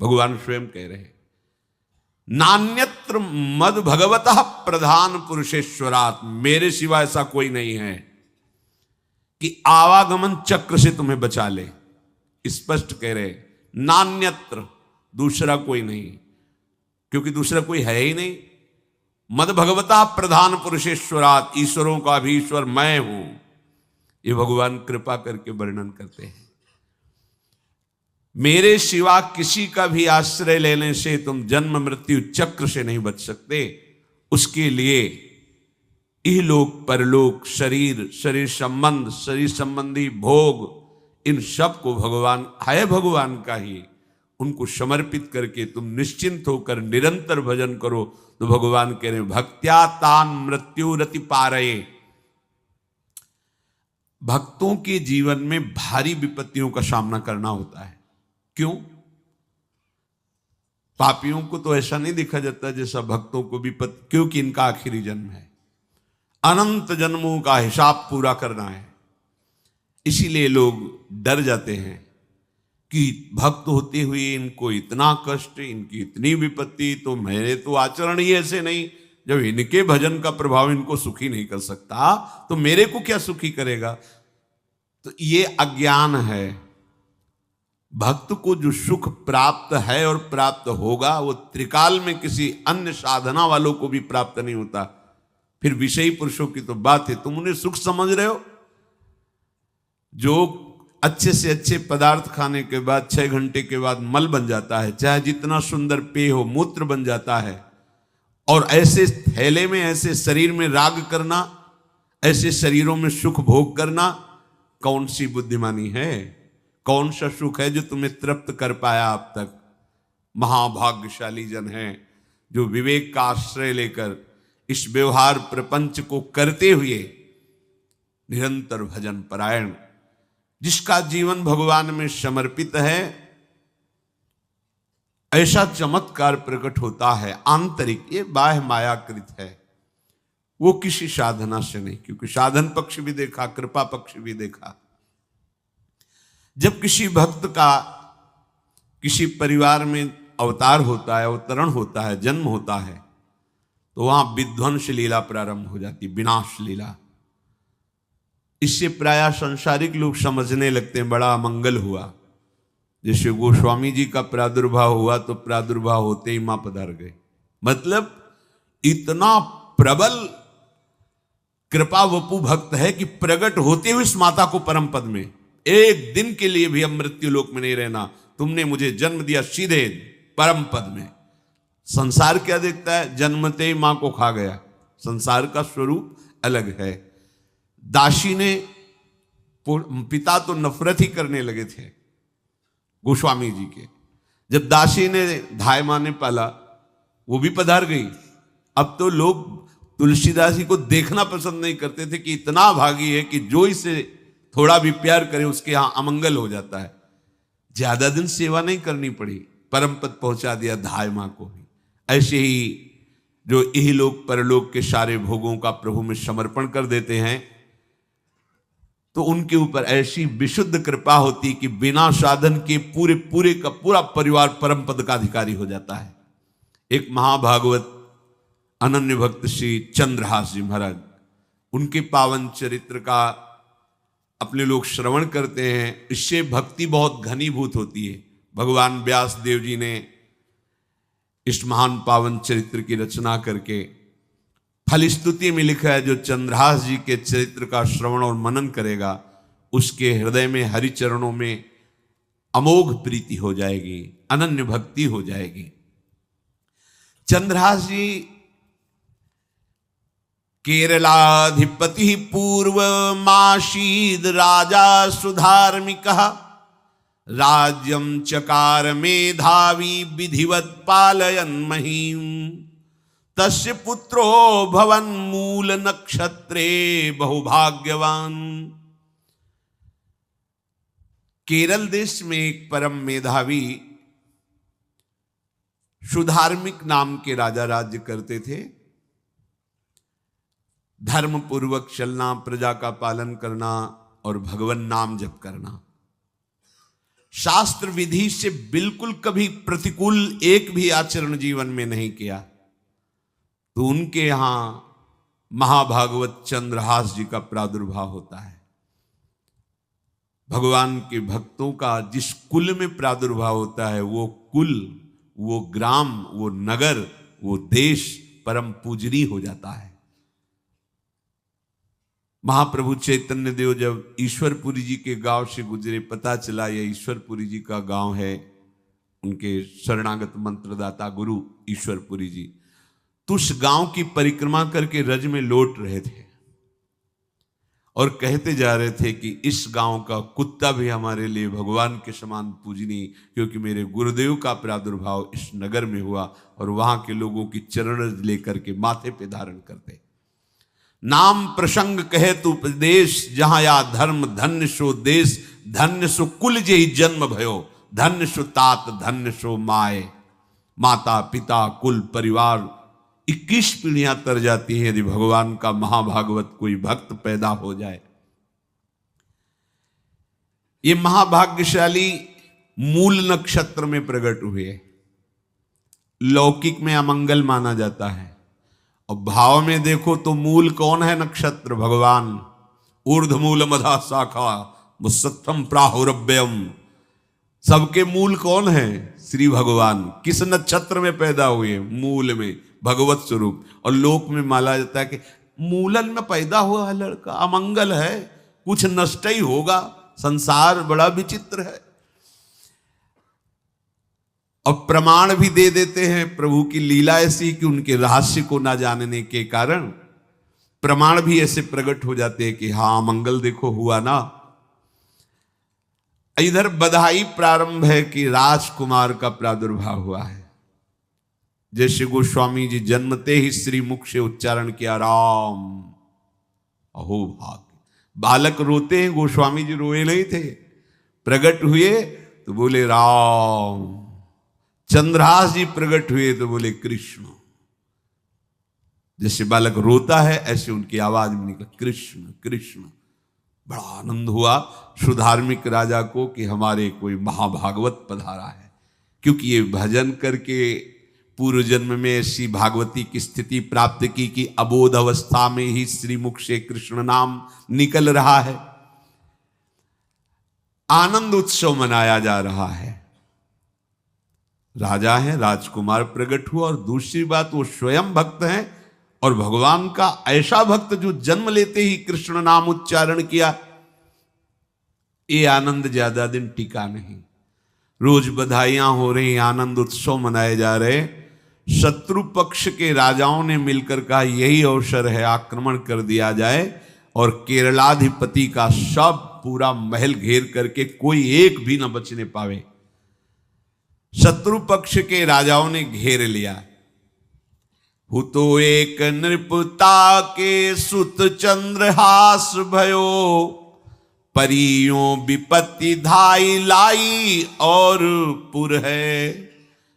भगवान स्वयं कह रहे हैं, नान्यत्र मद भगवतः प्रधान पुरुषेश्वरात्, मेरे सिवा ऐसा कोई नहीं है कि आवागमन चक्र से तुम्हें बचा ले। स्पष्ट कह रहे, नान्यत्र, दूसरा कोई नहीं, क्योंकि दूसरा कोई है ही नहीं। मद भगवता प्रधान पुरुषेश्वरात्, ईश्वरों का भी ईश्वर मैं हूं, ये भगवान कृपा करके वर्णन करते हैं। मेरे सिवा किसी का भी आश्रय लेने से तुम जन्म मृत्यु चक्र से नहीं बच सकते। उसके लिए इहलोक परलोक, शरीर, शरीर संबंध, शरीर संबंधी भोग, इन सब को भगवान है, भगवान का ही, उनको समर्पित करके तुम निश्चिंत होकर निरंतर भजन करो। तो भगवान कह रहे हैं, भक्त्या तान मृत्यु रति पारये। भक्तों के जीवन में भारी विपत्तियों का सामना करना होता है। क्यों? पापियों को तो ऐसा नहीं देखा जाता जैसा भक्तों को विपत्ति, क्योंकि इनका आखिरी जन्म है, अनंत जन्मों का हिसाब पूरा करना है। इसीलिए लोग डर जाते हैं कि भक्त होते हुए इनको इतना कष्ट, इनकी इतनी विपत्ति, तो मेरे तो आचरण ही ऐसे नहीं, जब इनके भजन का प्रभाव इनको सुखी नहीं कर सकता तो मेरे को क्या सुखी करेगा। तो ये अज्ञान है। भक्त को जो सुख प्राप्त है और प्राप्त होगा वो त्रिकाल में किसी अन्य साधना वालों को भी प्राप्त नहीं होता। फिर विषयी पुरुषों की तो बात है, तुम उन्हें सुख समझ रहे हो। जो अच्छे से अच्छे पदार्थ खाने के बाद 6 घंटे के बाद मल बन जाता है, चाहे जितना सुंदर पेय हो, मूत्र बन जाता है, और ऐसे थैले में, ऐसे शरीर में राग करना, ऐसे शरीरों में सुख भोग करना, कौन सी बुद्धिमानी है? कौन सा सुख है जो तुम्हें तृप्त कर पाया अब तक? महाभाग्यशाली जन है जो विवेक का आश्रय लेकर इस व्यवहार प्रपंच को करते हुए निरंतर भजन परायण, जिसका जीवन भगवान में समर्पित है, ऐसा चमत्कार प्रकट होता है आंतरिक। ये बाह्य मायाकृत है, वो किसी साधना से नहीं, क्योंकि साधन पक्ष भी देखा, कृपा पक्ष भी देखा। जब किसी भक्त का किसी परिवार में अवतार होता है, अवतरण होता है, जन्म होता है, तो वहां विध्वंस लीला प्रारंभ हो जाती, विनाश लीला। इससे प्रायः संसारिक लोग समझने लगते हैं बड़ा अमंगल हुआ। जैसे गोस्वामी जी का प्रादुर्भाव हुआ तो प्रादुर्भाव होते ही मां पधार गए। मतलब इतना प्रबल कृपा वपु भक्त है कि प्रकट होते हुए इस माता को परम पद में, एक दिन के लिए भी अब मृत्यु लोक में नहीं रहना, तुमने मुझे जन्म दिया सीधे परम पद में। संसार क्या देखता है? जन्मते ही मां को खा गया। संसार का स्वरूप अलग है। दासी ने, पिता तो नफरत ही करने लगे थे गोस्वामी जी के। जब दासी ने धाय मां ने पाला, वो भी पधार गई। अब तो लोग तुलसीदास जी को देखना पसंद नहीं करते थे कि इतना भागी है कि जो इसे थोड़ा भी प्यार करे उसके यहां अमंगल हो जाता है। ज्यादा दिन सेवा नहीं करनी पड़ी, परम पद पहुंचा दिया धाय मां को ही। ऐसे ही जो इहलोक परलोक के सारे भोगों का प्रभु में समर्पण कर देते हैं, तो उनके ऊपर ऐसी विशुद्ध कृपा होती कि बिना साधन के पूरे पूरे का पूरा परिवार परम पद का अधिकारी हो जाता है। एक महाभागवत अनन्य भक्त श्री चंद्रहास जी महाराज, उनके पावन चरित्र का अपने लोग श्रवण करते हैं। इससे भक्ति बहुत घनीभूत होती है। भगवान व्यास देव जी ने इस महान पावन चरित्र की रचना करके फलस्तुति में लिखा है, जो चंद्रहास जी के चरित्र का श्रवण और मनन करेगा उसके हृदय में हरि चरणों में अमोघ प्रीति हो जाएगी, अनन्य भक्ति हो जाएगी। चंद्रहास जी केरलाधिपति पूर्वमासीद राजा सुधार्मिक, राज्यं चकार मेधावी विधिवत पालयन् महीम, तस्य पुत्रो भवन मूल नक्षत्रे बहुभाग्यवान। केरल देश में एक परम मेधावी सुधार्मिक नाम के राजा राज्य करते थे। धर्म पूर्वक चलना, प्रजा का पालन करना और भगवान नाम जप करना, शास्त्र विधि से बिल्कुल कभी प्रतिकूल एक भी आचरण जीवन में नहीं किया, तो उनके यहां महाभागवत चंद्रहास जी का प्रादुर्भाव होता है। भगवान के भक्तों का जिस कुल में प्रादुर्भाव होता है, वो कुल, वो ग्राम, वो नगर, वो देश परम पूजनीय हो जाता है। महाप्रभु चैतन्य देव जब ईश्वरपुरी जी के गांव से गुजरे, पता चला ये ईश्वरपुरी जी का गांव है, उनके शरणागत मंत्रदाता गुरु ईश्वरपुरी जी, तो उस गांव की परिक्रमा करके रज में लौट रहे थे और कहते जा रहे थे कि इस गांव का कुत्ता भी हमारे लिए भगवान के समान पूजनीय, क्योंकि मेरे गुरुदेव का प्रादुर्भाव इस नगर में हुआ और वहां के लोगों की चरण लेकर के माथे पे धारण करते। नाम प्रसंग कहे तो उपदेश, जहां या धर्म धन्य सो देश, धन्य सो कुल जेहि जन्म भयो, धन्य सो तात धन्य सो माए। माता पिता कुल परिवार 21 पीढ़ियां तर जाती हैं यदि भगवान का महाभागवत कोई भक्त पैदा हो जाए। ये महाभाग्यशाली मूल नक्षत्र में प्रकट हुए। लौकिक में अमंगल माना जाता है और भाव में देखो तो मूल कौन है? नक्षत्र भगवान। ऊर्ध्वमूल मधा शाखा मुसत्तम प्राहुरव्ययम, सबके मूल कौन है? श्री भगवान। किस नक्षत्र में पैदा हुए? मूल में, भगवत स्वरूप। और लोक में माना जाता है कि मूलन में पैदा हुआ है लड़का, अमंगल है, कुछ नष्ट ही होगा, संसार बड़ा विचित्र है। और प्रमाण भी दे देते हैं, प्रभु की लीला ऐसी कि उनके रहस्य को ना जानने के कारण प्रमाण भी ऐसे प्रकट हो जाते हैं कि हाँ मंगल देखो हुआ ना। इधर बधाई प्रारंभ है कि राजकुमार का प्रादुर्भाव हुआ है। जैसे गोस्वामी जी जन्मते ही श्री मुख से उच्चारण किया राम, अहो भाग। बालक रोते हैं, गोस्वामी जी रोए नहीं थे, प्रकट हुए तो बोले राम। चंद्रहास जी प्रकट हुए तो बोले कृष्ण। जैसे बालक रोता है ऐसे उनकी आवाज में निकला कृष्ण कृष्ण। बड़ा आनंद हुआ सुधार्मिक राजा को कि हमारे कोई महाभागवत पधारा है, क्योंकि ये भजन करके पूर्व जन्म में ऐसी भागवती की स्थिति प्राप्त की कि अबोध अवस्था में ही श्रीमुख से कृष्ण नाम निकल रहा है। आनंद उत्सव मनाया जा रहा है। राजा है, राजकुमार प्रकट हुआ, और दूसरी बात वो स्वयं भक्त हैं और भगवान का ऐसा भक्त जो जन्म लेते ही कृष्ण नाम उच्चारण किया। ये आनंद ज्यादा दिन टिका नहीं। रोज बधाइयां हो रही, आनंद उत्सव मनाए जा रहे। शत्रु पक्ष के राजाओं ने मिलकर कहा यही अवसर है, आक्रमण कर दिया जाए और केरलाधिपति का सब पूरा महल घेर करके कोई एक भी न बचने पावे। शत्रु पक्ष के राजाओं ने घेर लिया। हुतो एक नृपता के सुत चंद्रहास भयो, परियों विपत्ति धाई लाई और पुर है।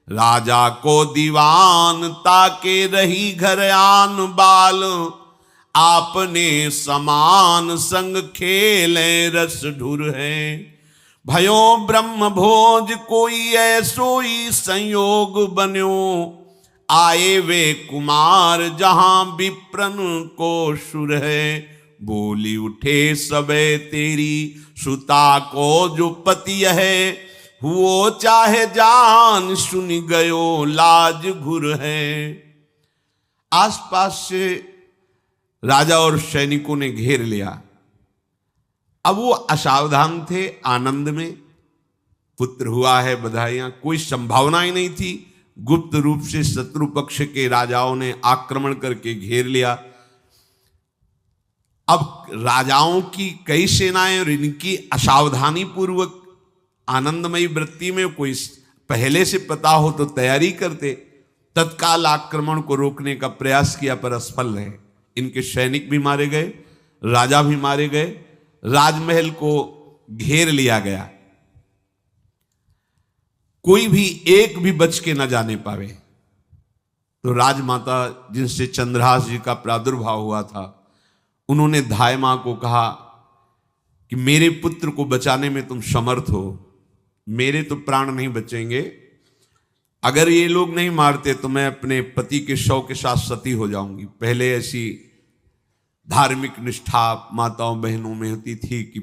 राजा को दीवान ताके रही घर आन बाल, आपने समान संग खेले रस ढुर है। भयो ब्रह्म भोज कोई ऐसोई संयोग बन्यो, आए वे कुमार जहां विप्रन को सुर है। बोली उठे सबे तेरी सुता को जो पति है, हुओ चाहे जान सुन गयो लाज घुर है। आसपास से राजा और सैनिकों ने घेर लिया। अब वो असावधान थे, आनंद में पुत्र हुआ है, बधाइयां, कोई संभावना ही नहीं थी। गुप्त रूप से शत्रु पक्ष के राजाओं ने आक्रमण करके घेर लिया। अब राजाओं की कई सेनाएं और इनकी असावधानी पूर्वक आनंदमयी वृत्ति में कोई पहले से पता हो तो तैयारी करते, तत्काल आक्रमण को रोकने का प्रयास किया पर असफल रहे। इनके सैनिक भी मारे गए, राजा भी मारे गए, राजमहल को घेर लिया गया, कोई भी एक भी बच के न जाने पावे। तो राजमाता जिनसे चंद्रहास जी का प्रादुर्भाव हुआ था, उन्होंने धाय मां को कहा कि मेरे पुत्र को बचाने में तुम समर्थ हो, मेरे तो प्राण नहीं बचेंगे, अगर ये लोग नहीं मारते तो मैं अपने पति के शव के साथ सती हो जाऊंगी। पहले ऐसी धार्मिक निष्ठा माताओं बहनों में होती थी कि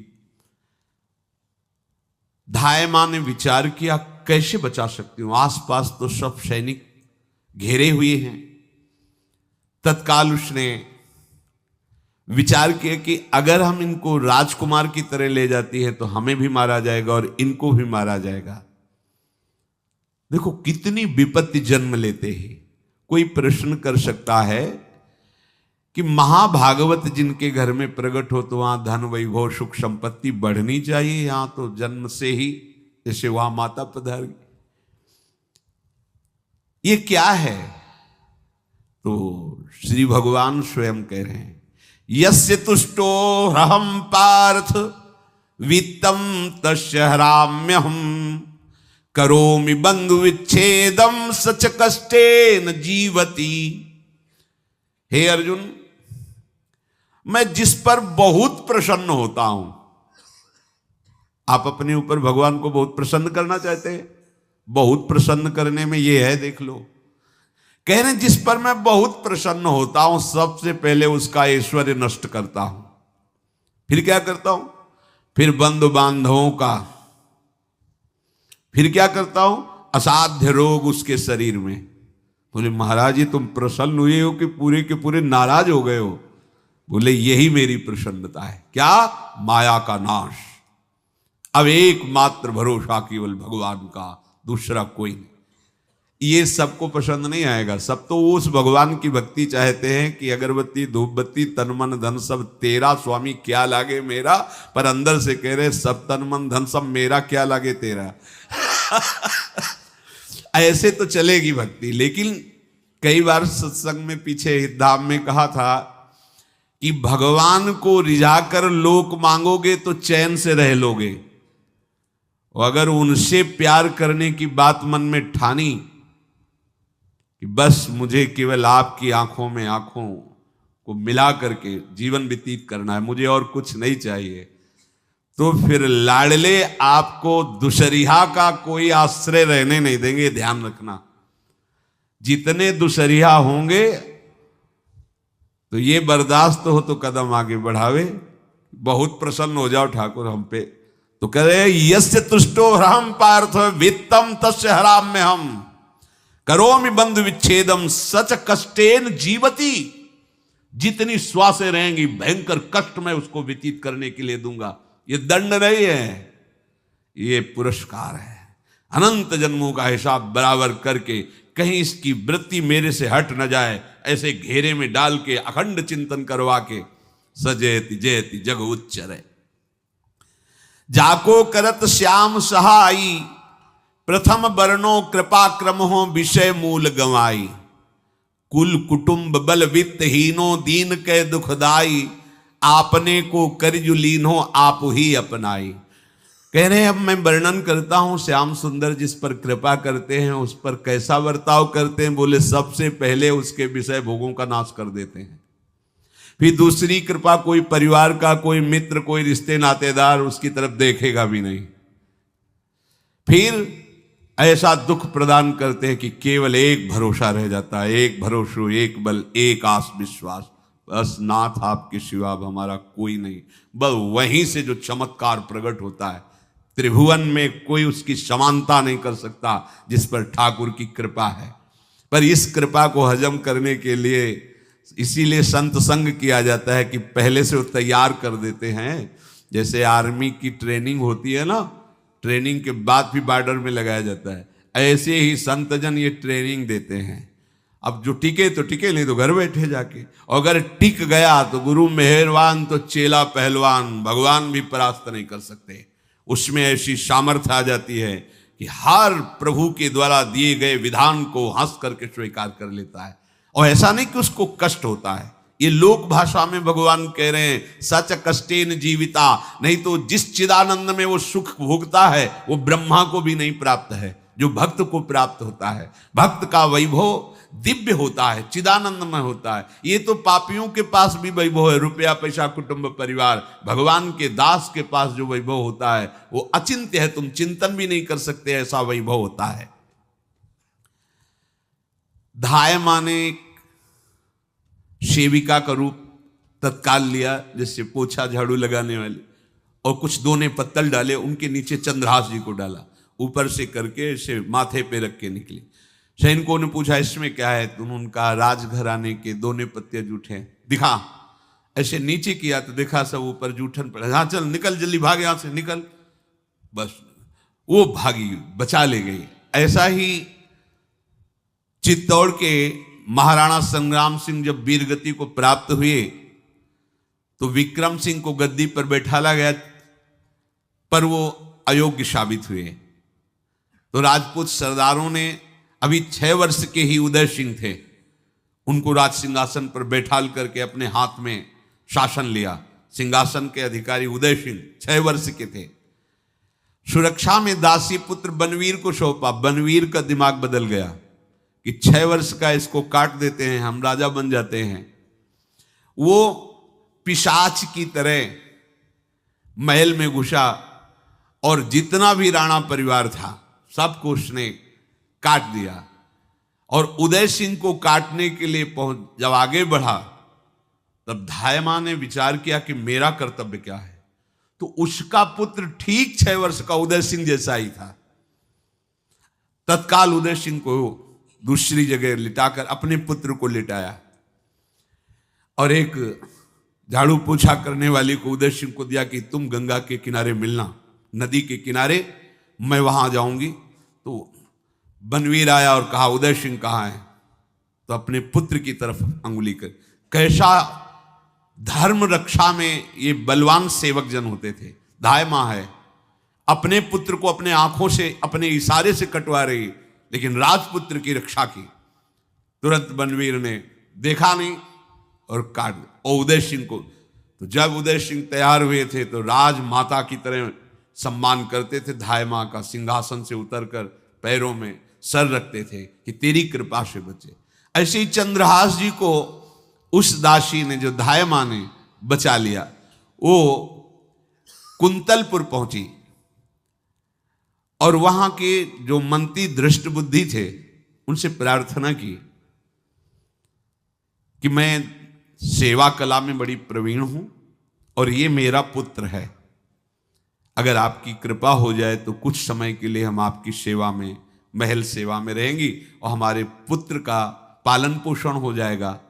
धाय मां ने विचार किया कैसे बचा सकती हूं, आसपास तो सब सैनिक घेरे हुए हैं। तत्काल उसने विचार किया कि अगर हम इनको राजकुमार की तरह ले जाती है तो हमें भी मारा जाएगा और इनको भी मारा जाएगा। देखो कितनी विपत्ति जन्म लेते हैं। कोई प्रश्न कर सकता है कि महाभागवत जिनके घर में प्रकट हो तो वहां धन वैभव सुख संपत्ति बढ़नी चाहिए, यहां तो जन्म से ही जैसे वहां माता पधार, ये क्या है? तो श्री भगवान स्वयं कह रहे हैं यस्य तुष्टो रहम पार्थ वित्तम तस्य हराम्यहम करोमि बंधु विच्छेदम सच कष्टेन जीवती। हे अर्जुन, मैं जिस पर बहुत प्रसन्न होता हूं, आप अपने ऊपर भगवान को बहुत प्रसन्न करना चाहते हैं, बहुत प्रसन्न करने में ये है, देख लो। कह रहे जिस पर मैं बहुत प्रसन्न होता हूं सबसे पहले उसका ऐश्वर्य नष्ट करता हूं, फिर क्या करता हूं, फिर बंधु बांधवों का, फिर क्या करता हूं, असाध्य रोग उसके शरीर में। बोले महाराज जी तुम प्रसन्न हुए हो कि पूरे के पूरे नाराज हो गए हो? बोले यही मेरी प्रसन्नता है। क्या? माया का नाश। अब एकमात्र भरोसा केवल भगवान का, दूसरा कोई नहीं। ये सबको पसंद नहीं आएगा, सब तो उस भगवान की भक्ति चाहते हैं कि अगरबत्ती धूप बत्ती तन मन धन सब तेरा स्वामी, क्या लागे मेरा, पर अंदर से कह रहे सब तन मन धन सब मेरा, क्या लागे तेरा। ऐसे तो चलेगी भक्ति। लेकिन कई बार सत्संग में पीछे धाम में कहा था कि भगवान को रिझाकर लोक मांगोगे तो चैन से रह लोगे, और अगर उनसे प्यार करने की बात मन में ठानी कि बस मुझे केवल आपकी आंखों में आंखों को मिला करके जीवन व्यतीत करना है, मुझे और कुछ नहीं चाहिए, तो फिर लाडले आपको दुशरिहा का कोई आश्रय रहने नहीं देंगे। ध्यान रखना, जितने दुशरिहा होंगे तो ये बर्दाश्त हो तो कदम आगे बढ़ावे, बहुत प्रसन्न हो जाओ ठाकुर हम पे, तो कह रहे यस्य तुष्टो हम पार्थ वित्तम तस्य हराम्य हम करोमि बंधु विच्छेदम सच कष्टेन जीवती। जितनी श्वासें रहेंगी भयंकर कष्ट मैं उसको व्यतीत करने के लिए दूंगा। ये दंड नहीं है, ये पुरस्कार है। अनंत जन्मों का हिसाब बराबर करके कहीं इसकी वृत्ति मेरे से हट न जाए, ऐसे घेरे में डाल के अखंड चिंतन करवा के सजयति जयति जग उच्चरे। जाको करत श्याम सहाई प्रथम वर्णो कृपा क्रम हो विषय मूल गवाई। कुल कुटुंब बल वित्त हीनो दीन के दुखदाई। आपने को करजु लीनो आप ही अपनाई। कह रहे हैं अब मैं वर्णन करता हूं श्याम सुंदर जिस पर कृपा करते हैं उस पर कैसा बर्ताव करते हैं। बोले सबसे पहले उसके विषय भोगों का नाश कर देते हैं, फिर दूसरी कृपा कोई परिवार का, कोई मित्र, कोई रिश्ते नातेदार उसकी तरफ देखेगा भी नहीं। फिर ऐसा दुख प्रदान करते हैं कि केवल एक भरोसा रह जाता है, एक भरोसा, एक बल, एक आस विश्वास, बस नाथ आपके सिवा अब हमारा कोई नहीं। बस वहीं से जो चमत्कार प्रकट होता है, त्रिभुवन में कोई उसकी समानता नहीं कर सकता जिस पर ठाकुर की कृपा है। पर इस कृपा को हजम करने के लिए इसीलिए संत संग किया जाता है कि पहले से वो तैयार कर देते हैं। जैसे आर्मी की ट्रेनिंग होती है ना, ट्रेनिंग के बाद भी बॉर्डर में लगाया जाता है, ऐसे ही संतजन ये ट्रेनिंग देते हैं। अब जो टिके तो टिके, नहीं तो घर बैठे जाके, और अगर टिक गया तो गुरु मेहरबान तो चेला पहलवान, भगवान भी परास्त नहीं कर सकते। उसमें ऐसी सामर्थ्य आ जाती है कि हर प्रभु के द्वारा दिए गए विधान को हंस करके स्वीकार कर लेता है, और ऐसा नहीं कि उसको कष्ट होता है। ये लोक भाषा में भगवान कह रहे हैं सच कष्टेन जीविता, नहीं तो जिस चिदानंद में वो सुख भोगता है वो ब्रह्मा को भी नहीं प्राप्त है। जो भक्त को प्राप्त होता है। भक्त का वैभव दिव्य होता है, चिदानंदमय होता है। ये तो पापियों के पास भी वैभव है, रुपया पैसा कुटुंब परिवार। भगवान के दास के पास जो वैभव होता है वो अचिंत्य है, तुम चिंतन भी नहीं कर सकते, ऐसा वैभव होता है। धाय माने सेविका का रूप तत्काल लिया, जिससे पोछा झाड़ू लगाने वाले, और कुछ दोने पत्तल डाले, उनके नीचे चंद्रहास जी को डाला, ऊपर से करके इसे माथे पे रख के निकले। सैनिकों ने पूछा इसमें क्या है, तो उनका राजघराने के दोने पत्ते जूठे दिखा। ऐसे नीचे किया तो देखा सब ऊपर जूठन पड़ा। हाँ चल निकल, जल्दी भाग यहां से निकल। बस वो भागी, बचा ले गई। ऐसा ही चित्तौड़ के महाराणा संग्राम सिंह जब वीरगति को प्राप्त हुए तो विक्रम सिंह को गद्दी पर बैठाला गया, पर वो अयोग्य साबित हुए। तो राजपूत सरदारों ने, अभी 6 वर्ष के ही उदय सिंह थे, उनको राज सिंहासन पर बैठाल करके अपने हाथ में शासन लिया। सिंहासन के अधिकारी उदय सिंह 6 वर्ष के थे। सुरक्षा में दासी पुत्र बनवीर को सौंपा। बनवीर का दिमाग बदल गया कि 6 वर्ष का इसको काट देते हैं, हम राजा बन जाते हैं। वो पिशाच की तरह महल में घुसा और जितना भी राणा परिवार था सबको उसने काट दिया। और उदय सिंह को काटने के लिए जब आगे बढ़ा तब धायमा ने विचार किया कि मेरा कर्तव्य क्या है। तो उसका पुत्र ठीक 6 वर्ष का उदय सिंह जैसा ही था। तत्काल उदय सिंह को दूसरी जगह लिटाकर अपने पुत्र को लिटाया और एक झाड़ू पोछा करने वाली को उदय सिंह को दिया कि तुम गंगा के किनारे मिलना, नदी के किनारे, मैं वहां जाऊंगी। तो बनवीर आया और कहा उदय सिंह कहाँ है, तो अपने पुत्र की तरफ अंगुली कर। कैसा धर्म रक्षा में ये बलवान सेवक जन होते थे। धाय मां है, अपने पुत्र को अपने आंखों से, अपने इशारे से कटवा रही, लेकिन राजपुत्र की रक्षा की। तुरंत बनवीर ने देखा नहीं और काट दिया। और उदय सिंह को, तो जब उदय सिंह तैयार हुए थे तो राजमाता की तरह सम्मान करते थे। धाय मां का सिंहासन से उतरकर पैरों में सर रखते थे कि तेरी कृपा से बचे। ऐसे ही चंद्रहास जी को उस दासी ने, जो धाय मां ने बचा लिया, वो कुंतलपुर पहुंची और वहां के जो मंत्री दृष्ट बुद्धि थे उनसे प्रार्थना की कि मैं सेवा कला में बड़ी प्रवीण हूं और ये मेरा पुत्र है, अगर आपकी कृपा हो जाए तो कुछ समय के लिए हम आपकी सेवा में, महल सेवा में रहेंगी और हमारे पुत्र का पालन पोषण हो जाएगा।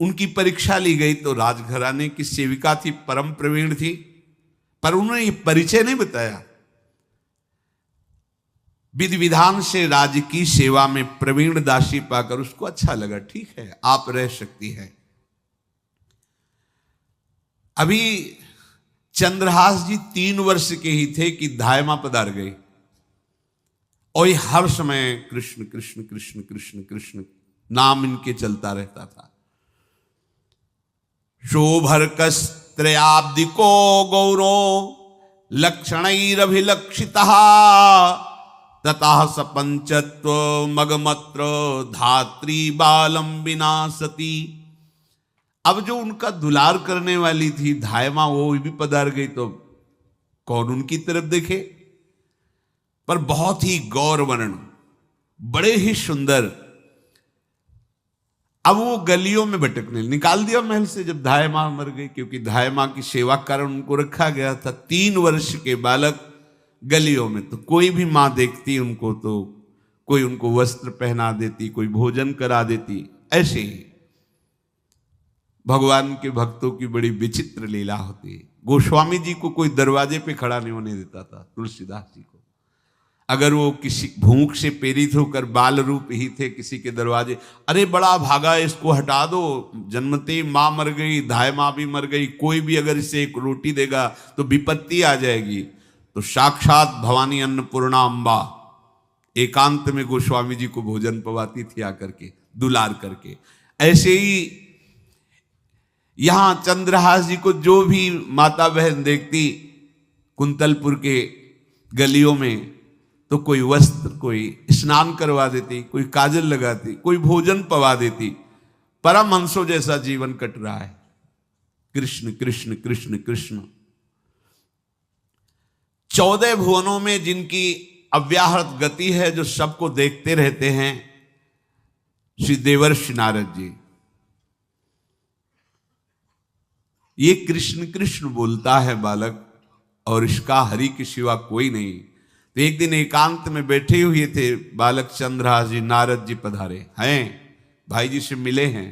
उनकी परीक्षा ली गई तो राजघराने की सेविका थी, परम प्रवीण थी, पर उन्होंने ये परिचय नहीं बताया। विधि विधान से राज्य की सेवा में प्रवीण दासी पाकर उसको अच्छा लगा, ठीक है आप रह सकती है। अभी चंद्रहास जी 3 वर्ष के ही थे कि धायमा पधार गई और ये हर समय कृष्ण कृष्ण कृष्ण कृष्ण कृष्ण नाम इनके चलता रहता था। शोभर्कस्त्रयाब्दिको गौरो लक्षणैरभिलक्षितः ततः सपंचत्व मगमत्र धात्री बालम विनाशति। अब जो उनका दुलार करने वाली थी धायमा, वो भी पधार गई तो कौन उनकी तरफ देखे। पर बहुत ही गौर वर्ण, बड़े ही सुंदर। अब वो गलियों में भटकने, निकाल दिया महल से जब धायमा मर गई, क्योंकि धायमा की सेवा कारण उनको रखा गया था। 3 वर्ष के बालक गलियों में, तो कोई भी माँ देखती उनको तो कोई उनको वस्त्र पहना देती, कोई भोजन करा देती। ऐसे ही भगवान के भक्तों की बड़ी विचित्र लीला होती है। गोस्वामी जी को कोई दरवाजे पे खड़ा नहीं होने देता था, तुलसीदास जी को। अगर वो किसी भूख से प्रेरित होकर बाल रूप ही थे किसी के दरवाजे, अरे बड़ा भागा इसको हटा दो, जन्मते माँ मर गई, धाय माँ भी मर गई, कोई भी अगर इसे एक रोटी देगा तो विपत्ति आ जाएगी। तो साक्षात भवानी अन्नपूर्णा अम्बा एकांत में गोस्वामी जी को भोजन पवाती थी आकर के, दुलार करके। ऐसे ही यहां चंद्रहास जी को जो भी माता बहन देखती कुंतलपुर के गलियों में, तो कोई वस्त्र, कोई स्नान करवा देती, कोई काजल लगाती, कोई भोजन पवा देती। परमहंसों जैसा जीवन कट रहा है। कृष्ण कृष्ण कृष्ण कृष्ण। 14 भुवनों में जिनकी अव्याहत गति है, जो सबको देखते रहते हैं, श्री देवर्षि नारद जी। ये कृष्ण कृष्ण बोलता है बालक, और इसका हरि के सिवा कोई नहीं। तो एक दिन एकांत में बैठे हुए थे बालक चंद्रहास जी, नारद जी पधारे हैं, भाई जी से मिले हैं।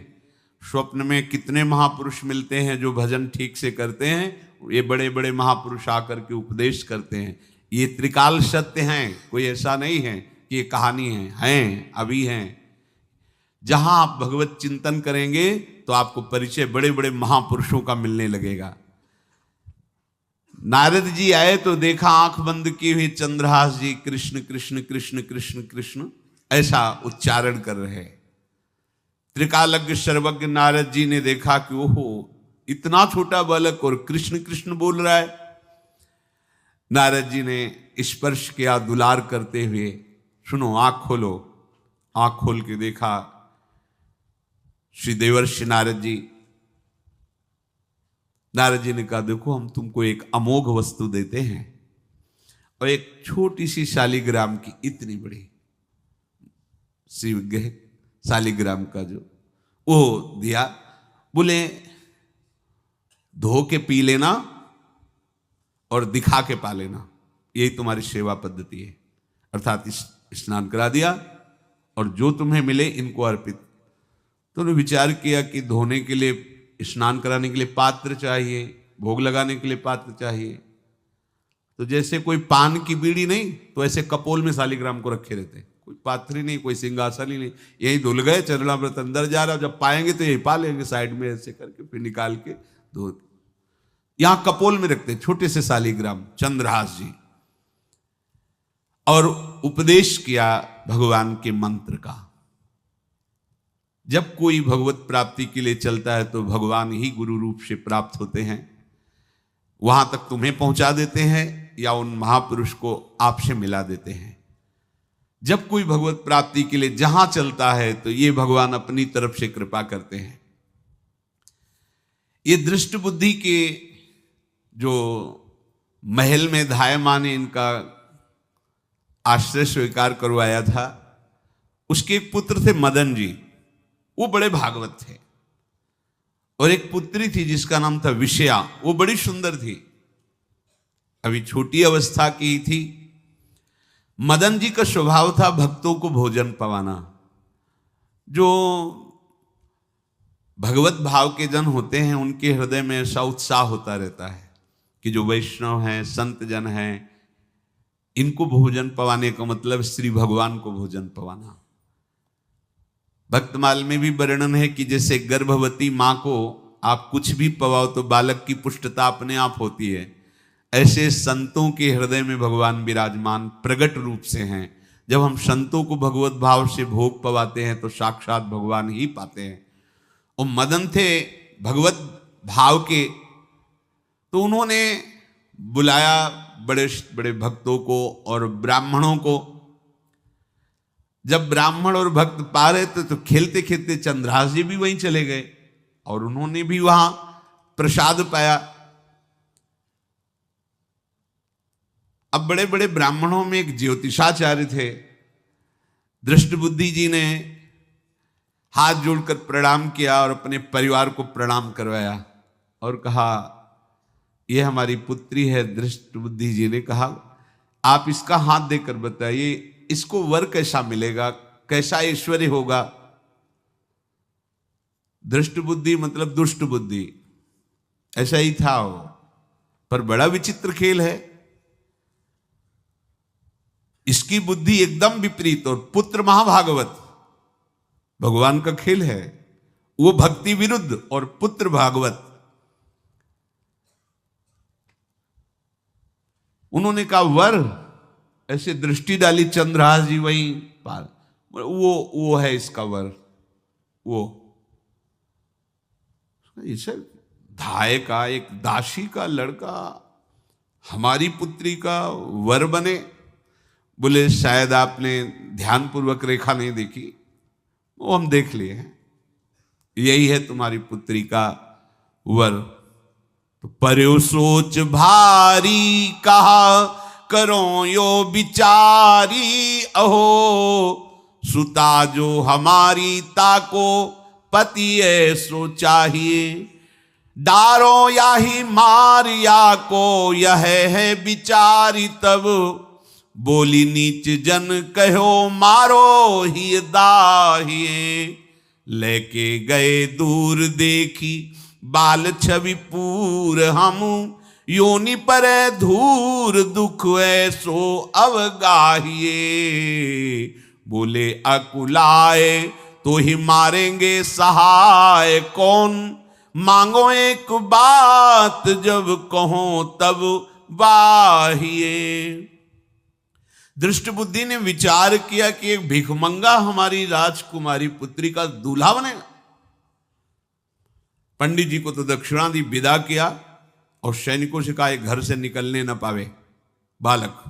स्वप्न में कितने महापुरुष मिलते हैं जो भजन ठीक से करते हैं, ये बड़े बड़े महापुरुष आकर के उपदेश करते हैं। ये त्रिकाल सत्य हैं, कोई ऐसा नहीं है कि ये कहानी हैं, अभी हैं। जहां आप भगवत चिंतन करेंगे तो आपको परिचय बड़े बड़े महापुरुषों का मिलने लगेगा। नारद जी आए तो देखा आंख बंद किए हुए चंद्रहास जी कृष्ण कृष्ण कृष्ण कृष्ण कृष्ण ऐसा उच्चारण कर रहे। त्रिकालज्ञ सर्वज्ञ नारद जी ने देखा कि ओहो, इतना छोटा बालक और कृष्ण कृष्ण बोल रहा है। नारद जी ने स्पर्श किया दुलार करते हुए, सुनो आंख खोलो। आंख खोल के देखा श्री देवर्षि नारद जी। नारद जी ने कहा, देखो हम तुमको एक अमोघ वस्तु देते हैं, और एक छोटी सी शालिग्राम की, इतनी बड़ी शिवग्रह शालिग्राम का जो वो दिया। बोले धो के पी लेना और दिखा के पा लेना, यही तुम्हारी सेवा पद्धति है। अर्थात स्नान करा दिया और जो तुम्हें मिले इनको अर्पित। तो उन्होंने विचार किया कि धोने के लिए, स्नान कराने के लिए पात्र चाहिए, भोग लगाने के लिए पात्र चाहिए। तो जैसे कोई पान की बीड़ी नहीं, तो ऐसे कपोल में शालिग्राम को रखे रहते, कोई पात्र ही नहीं, कोई सिंहासन ही नहीं, यही धुल गए। चरणामृत अंदर जा रहा, जब पाएंगे तो यही पा लेंगे, साइड में ऐसे करके फिर निकाल के धो। यहां कपोल में रखते छोटे से शालिग्राम चंद्रहास जी, और उपदेश किया भगवान के मंत्र का। जब कोई भगवत प्राप्ति के लिए चलता है तो भगवान ही गुरु रूप से प्राप्त होते हैं, वहां तक तुम्हें पहुंचा देते हैं या उन महापुरुष को आपसे मिला देते हैं। जब कोई भगवत प्राप्ति के लिए जहां चलता है तो ये भगवान अपनी तरफ से कृपा करते हैं। ये दृष्ट बुद्धि के जो महल में धायमान ने इनका आश्रय स्वीकार करवाया था, उसके एक पुत्र थे मदन जी, वो बड़े भागवत थे। और एक पुत्री थी जिसका नाम था विषया, वो बड़ी सुंदर थी, अभी छोटी अवस्था की ही थी। मदन जी का स्वभाव था भक्तों को भोजन पवाना। जो भगवत भाव के जन होते हैं उनके हृदय में ऐसा उत्साह होता रहता है कि जो वैष्णव हैं, संत जन हैं, इनको भोजन पवाने का मतलब श्री भगवान को भोजन पवाना। भक्तमाल में भी वर्णन है कि जैसे गर्भवती मां को आप कुछ भी पवाओ तो बालक की पुष्टता अपने आप होती है, ऐसे संतों के हृदय में भगवान विराजमान प्रगट रूप से हैं। जब हम संतों को भगवत भाव से भोग पवाते हैं तो साक्षात भगवान ही पाते हैं। और मदन थे भगवत भाव के, तो उन्होंने बुलाया बड़े बड़े भक्तों को और ब्राह्मणों को। जब ब्राह्मण और भक्त पा रहे थे तो खेलते खेलते चंद्रहास जी भी वहीं चले गए और उन्होंने भी वहां प्रसाद पाया। अब बड़े बड़े ब्राह्मणों में एक ज्योतिषाचार्य थे। दृष्ट बुद्धि जी ने हाथ जोड़कर प्रणाम किया और अपने परिवार को प्रणाम करवाया और कहा, यह हमारी पुत्री है। दृष्ट बुद्धि जी ने कहा, आप इसका हाथ देकर बताइए, इसको वर कैसा मिलेगा, कैसा ऐश्वर्य होगा। दृष्ट बुद्धि मतलब दुष्ट बुद्धि, ऐसा ही था वो। पर बड़ा विचित्र खेल है, इसकी बुद्धि एकदम विपरीत और पुत्र महाभागवत। भगवान का खेल है, वो भक्ति विरुद्ध और पुत्र भागवत। उन्होंने कहा वर, ऐसे दृष्टि डाली चंद्रहास जी वहीं पार, वो है इसका वर। वो इसे धाय का, एक दासी का लड़का हमारी पुत्री का वर बने। बोले शायद आपने ध्यानपूर्वक रेखा नहीं देखी, वो हम देख लिए हैं, यही है तुम्हारी पुत्री का वर। तो पर्यो सोच भारी कहा करो यो विचारी, अहो सुता जो हमारी ताको पति ऐसो चाहिए, डारो या ही मार या को यह है विचारी, तब बोली नीच जन कहो मारो ही दाहिए, लेके गए दूर देखी बाल छवि पूर, हम योनि पर धूर दुख ऐसो अवगाहिए, बोले अकुलाए तो ही मारेंगे सहाय कौन, मांगो एक बात जब कहो तब बाहिए। दृष्ट बुद्धि ने विचार किया कि एक भिखमंगा हमारी राजकुमारी पुत्री का दूल्हा बनेगा। पंडित जी को तो दक्षिणा दी, विदा किया और सैनिकों से कहा घर से निकलने न पावे बालक,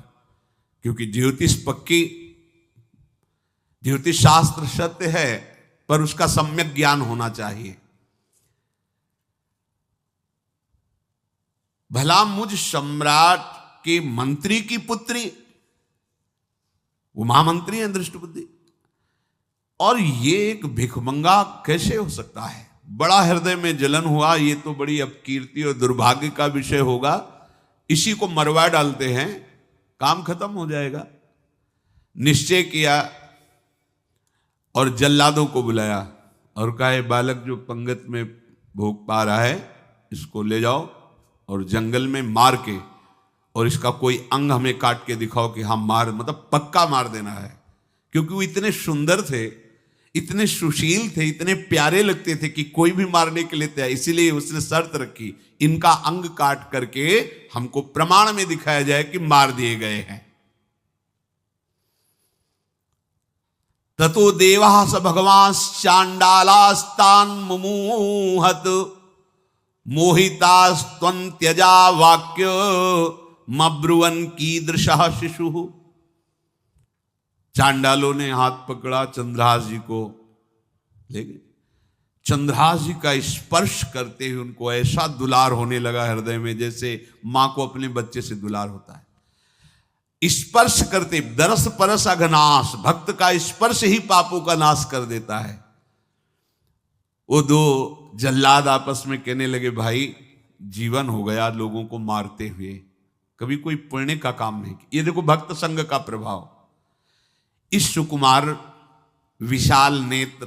क्योंकि ज्योतिष पक्की, ज्योतिष शास्त्र सत्य है पर उसका सम्यक ज्ञान होना चाहिए। भला मुझ सम्राट के मंत्री की पुत्री, वो महामंत्री हैं दृष्ट बुद्धि, और ये एक भिखमंगा कैसे हो सकता है? बड़ा हृदय में जलन हुआ, ये तो बड़ी अपकीर्ति और दुर्भाग्य का विषय होगा, इसी को मरवा डालते हैं, काम खत्म हो जाएगा। निश्चय किया और जल्लादों को बुलाया और कहा बालक जो पंगत में भोग पा रहा है इसको ले जाओ और जंगल में मार के, और इसका कोई अंग हमें काट के दिखाओ कि हाँ मार, मतलब पक्का मार देना है। क्योंकि वो इतने सुंदर थे, इतने सुशील थे, इतने प्यारे लगते थे कि कोई भी मारने के लिए तैयार, इसीलिए उसने शर्त रखी इनका अंग काट करके हमको प्रमाण में दिखाया जाए कि मार दिए गए हैं। ततो देवास भगवान चांडालास्तान मुमुहत मोहितास्त्वन्त्यजा वाक्य मब्रुवन कीदृशः शिशु। चांडालों ने हाथ पकड़ा चंद्रहास जी को, ले गए। चंद्रहास जी का स्पर्श करते हुए उनको ऐसा दुलार होने लगा हृदय में जैसे मां को अपने बच्चे से दुलार होता है। स्पर्श करते, दरस परस अघनाश, भक्त का स्पर्श ही पापों का नाश कर देता है। वो दो जल्लाद आपस में कहने लगे भाई जीवन हो गया लोगों को मारते हुए, कभी कोई पुण्य का काम नहीं किया। ये देखो भक्त संग का प्रभाव। इस सुकुमार विशाल नेत्र,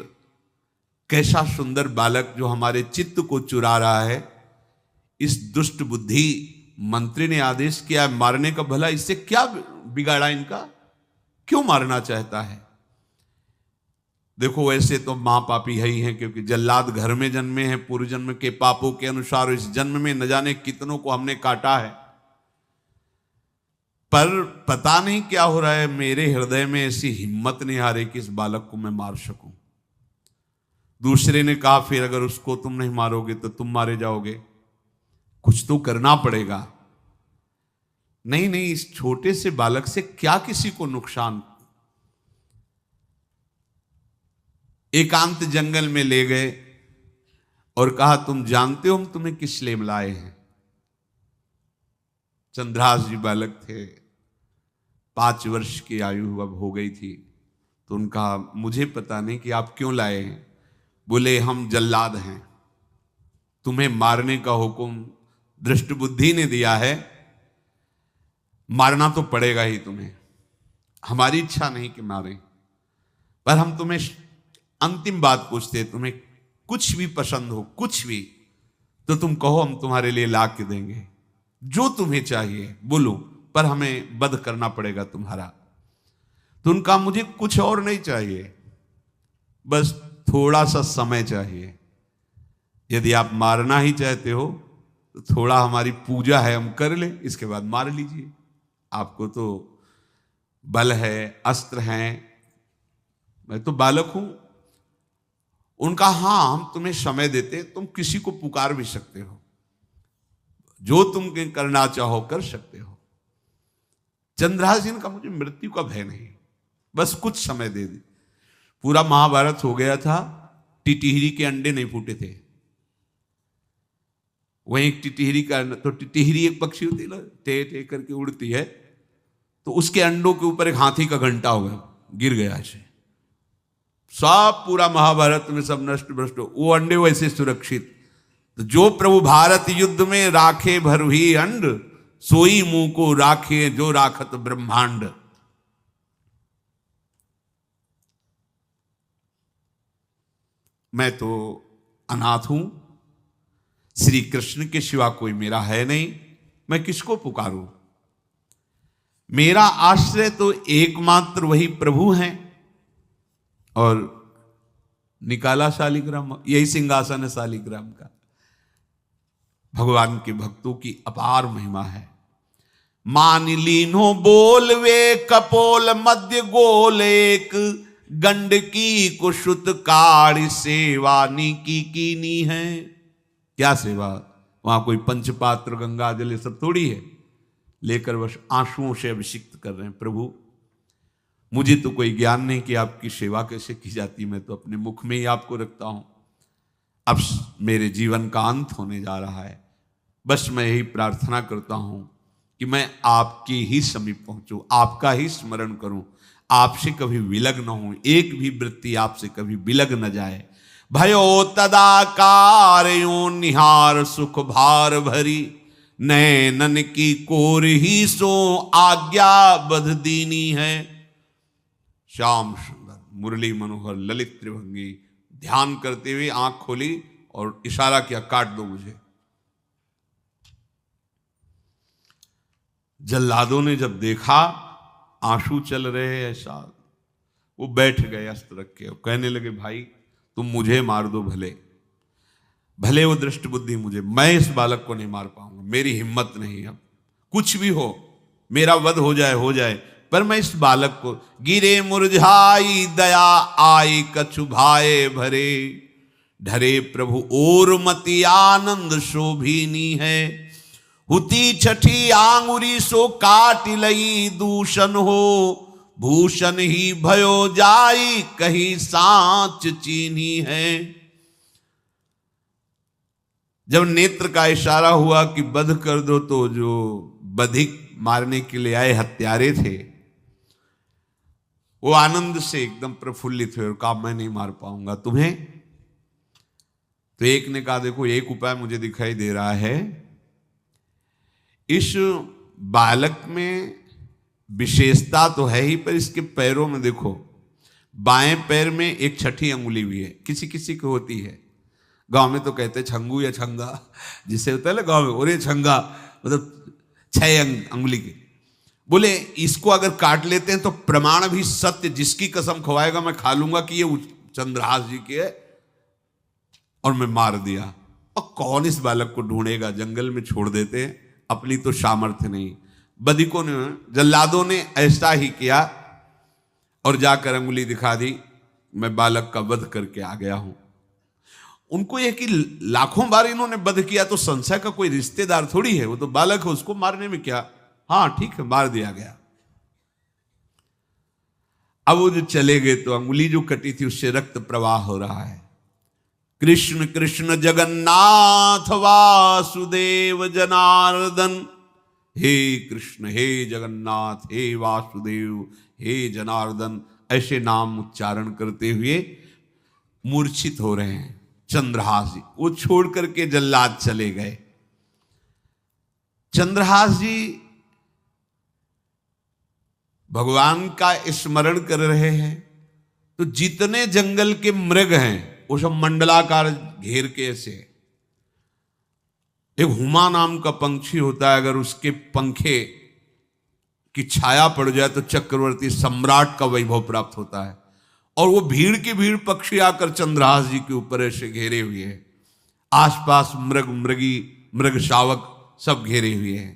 कैसा सुंदर बालक जो हमारे चित्त को चुरा रहा है, इस दुष्ट बुद्धि मंत्री ने आदेश किया मारने का। भला इससे क्या बिगाड़ा इनका, क्यों मारना चाहता है? देखो वैसे तो मां पापी है ही हैं, क्योंकि जल्लाद घर में जन्मे हैं, पूर्व जन्म के पापों के अनुसार इस जन्म में न जाने कितनों को हमने काटा है। पर पता नहीं क्या हो रहा है, मेरे हृदय में ऐसी हिम्मत नहीं आ रही कि इस बालक को मैं मार सकूं। दूसरे ने कहा फिर अगर उसको तुम नहीं मारोगे तो तुम मारे जाओगे, कुछ तो करना पड़ेगा। नहीं नहीं, इस छोटे से बालक से क्या किसी को नुकसान। एकांत जंगल में ले गए और कहा तुम जानते हो हम तुम्हें किस लिए लाए हैं? चंद्रहास जी बालक थे, 5 वर्ष की आयु अब हो गई थी, तो उनका मुझे पता नहीं कि आप क्यों लाए हैं। बोले हम जल्लाद हैं, तुम्हें मारने का हुक्म दृष्ट बुद्धि ने दिया है, मारना तो पड़ेगा ही तुम्हें। हमारी इच्छा नहीं कि मारें, पर हम तुम्हें अंतिम बात पूछते, तुम्हें कुछ भी पसंद हो, कुछ भी, तो तुम कहो हम तुम्हारे लिए ला के देंगे, जो तुम्हें चाहिए बोलो, पर हमें वध करना पड़ेगा तुम्हारा। तो उनका मुझे कुछ और नहीं चाहिए, बस थोड़ा सा समय चाहिए। यदि आप मारना ही चाहते हो तो थोड़ा हमारी पूजा है हम कर लें, इसके बाद मार लीजिए। आपको तो बल है, अस्त्र हैं, मैं तो बालक हूं। उनका हाँ हम तुम्हें समय देते, तुम किसी को पुकार भी सकते हो, जो तुम करना चाहो कर सकते हो। चंद्रहास जी ने कहा मुझे मृत्यु का भय नहीं, बस कुछ समय दे दी। पूरा महाभारत हो गया था, टिटिहरी के अंडे नहीं फूटे थे। वहीं टिटिहरी का, तो टिटिहरी एक पक्षी होती है ना, टे टे करके उड़ती है, तो उसके अंडों के ऊपर एक हाथी का घंटा हो गया, गिर गया ऐसे, सब पूरा महाभारत में सब नष्ट भ्रष्ट, वो अंडे वैसे सुरक्षित। तो जो प्रभु भारत युद्ध में राखे भरही अंड, सोई मुंह को राखे जो राखत ब्रह्मांड। मैं तो अनाथ हूं, श्री कृष्ण के सिवा कोई मेरा है नहीं, मैं किसको पुकारूं? मेरा आश्रय तो एकमात्र वही प्रभु हैं। और निकाला शालिग्राम, यही सिंहासन है शालिग्राम का। भगवान के भक्तों की अपार महिमा है। मान लीनो बोलवे कपोल मध्य गोल, एक गंडकी कुशुत काढ़ सेवानी की कीनी है। क्या सेवा? वहां कोई पंचपात्र गंगा जल ये सब थोड़ी है, लेकर बस आंसुओं से अभिषिक्त कर रहे हैं। प्रभु मुझे तो कोई ज्ञान नहीं कि आपकी सेवा कैसे की जाती, मैं तो अपने मुख में ही आपको रखता हूं। अब मेरे जीवन का अंत होने जा रहा है, बस मैं यही प्रार्थना करता हूं कि मैं आपके ही समीप पहुंचूं, आपका ही स्मरण करूं, आपसे कभी विलग न हो, एक भी वृत्ति आपसे कभी विलग न जाए। भयो तदाकार यो निहार सुख भार भरी, नैनन की कोर ही सो आज्ञा बध दीनी है। श्याम सुंदर मुरली मनोहर ललित त्रिभंगी ध्यान करते हुए आंख खोली और इशारा किया, काट दो मुझे। जल्लादों ने जब देखा आंसू चल रहे हैं ऐसा, वो बैठ गए अस्त्र रख के, कहने लगे भाई तुम मुझे मार दो, भले भले वो दृष्ट बुद्धि मुझे, मैं इस बालक को नहीं मार पाऊंगा, मेरी हिम्मत नहीं, अब कुछ भी हो मेरा वध हो जाए, पर मैं इस बालक को। गिरे मुरझाई दया आई कछु भाए भरे, ढरे प्रभु और मति आनंद शोभिनी है। हुती छठी आंगुरी सो काट लई दूषण हो, भूषण ही भयो जाई कहीं सांच चीनी है। जब नेत्र का इशारा हुआ कि वध कर दो, तो जो बधिक मारने के लिए आए हत्यारे थे वो आनंद से एकदम प्रफुल्लित हुए और कहा मैं नहीं मार पाऊंगा तुम्हें। तो एक ने कहा देखो एक उपाय मुझे दिखाई दे रहा है, इस बालक में विशेषता तो है ही, पर इसके पैरों में देखो, बाएं पैर में एक छठी अंगुली भी है, किसी किसी को होती है। गांव में तो कहते हैं छंगू या छंगा, जिसे होता है ना गांव में, और ये छंगा मतलब 6 अंगुली के। बोले इसको अगर काट लेते हैं तो प्रमाण भी सत्य, जिसकी कसम खवाएगा मैं खा लूंगा कि ये चंद्रहास जी के है, और मैं मार दिया। और कौन इस बालक को ढूंढेगा, जंगल में छोड़ देते हैं, अपनी तो सामर्थ्य नहीं। बधिकों ने, जल्लादों ने ऐसा ही किया और जाकर अंगुली दिखा दी, मैं बालक का वध करके आ गया हूं। उनको यह कि लाखों बार इन्होंने वध किया, तो संशय का कोई रिश्तेदार थोड़ी है, वो तो बालक है, उसको मारने में क्या। हाँ ठीक है, मार दिया गया। अब वो जो चले गए तो अंगुली जो कटी थी उससे रक्त प्रवाह हो रहा है। कृष्ण कृष्ण जगन्नाथ वासुदेव जनार्दन, हे कृष्ण हे जगन्नाथ हे वासुदेव हे जनार्दन, ऐसे नाम उच्चारण करते हुए मूर्छित हो रहे हैं चंद्रहास जी। वो छोड़ करके जल्लाद चले गए। चंद्रहास जी भगवान का स्मरण कर रहे हैं, तो जितने जंगल के मृग हैं वो सब मंडलाकार घेर के ऐसे। एक हुमा नाम का पंछी होता है, अगर उसके पंखे की छाया पड़ जाए तो चक्रवर्ती सम्राट का वैभव प्राप्त होता है। और वो भीड़ की भीड़ पक्षी आकर चंद्रहास जी के ऊपर ऐसे घेरे हुए हैं, आसपास मृग मृगी मृग शावक सब घेरे हुए हैं।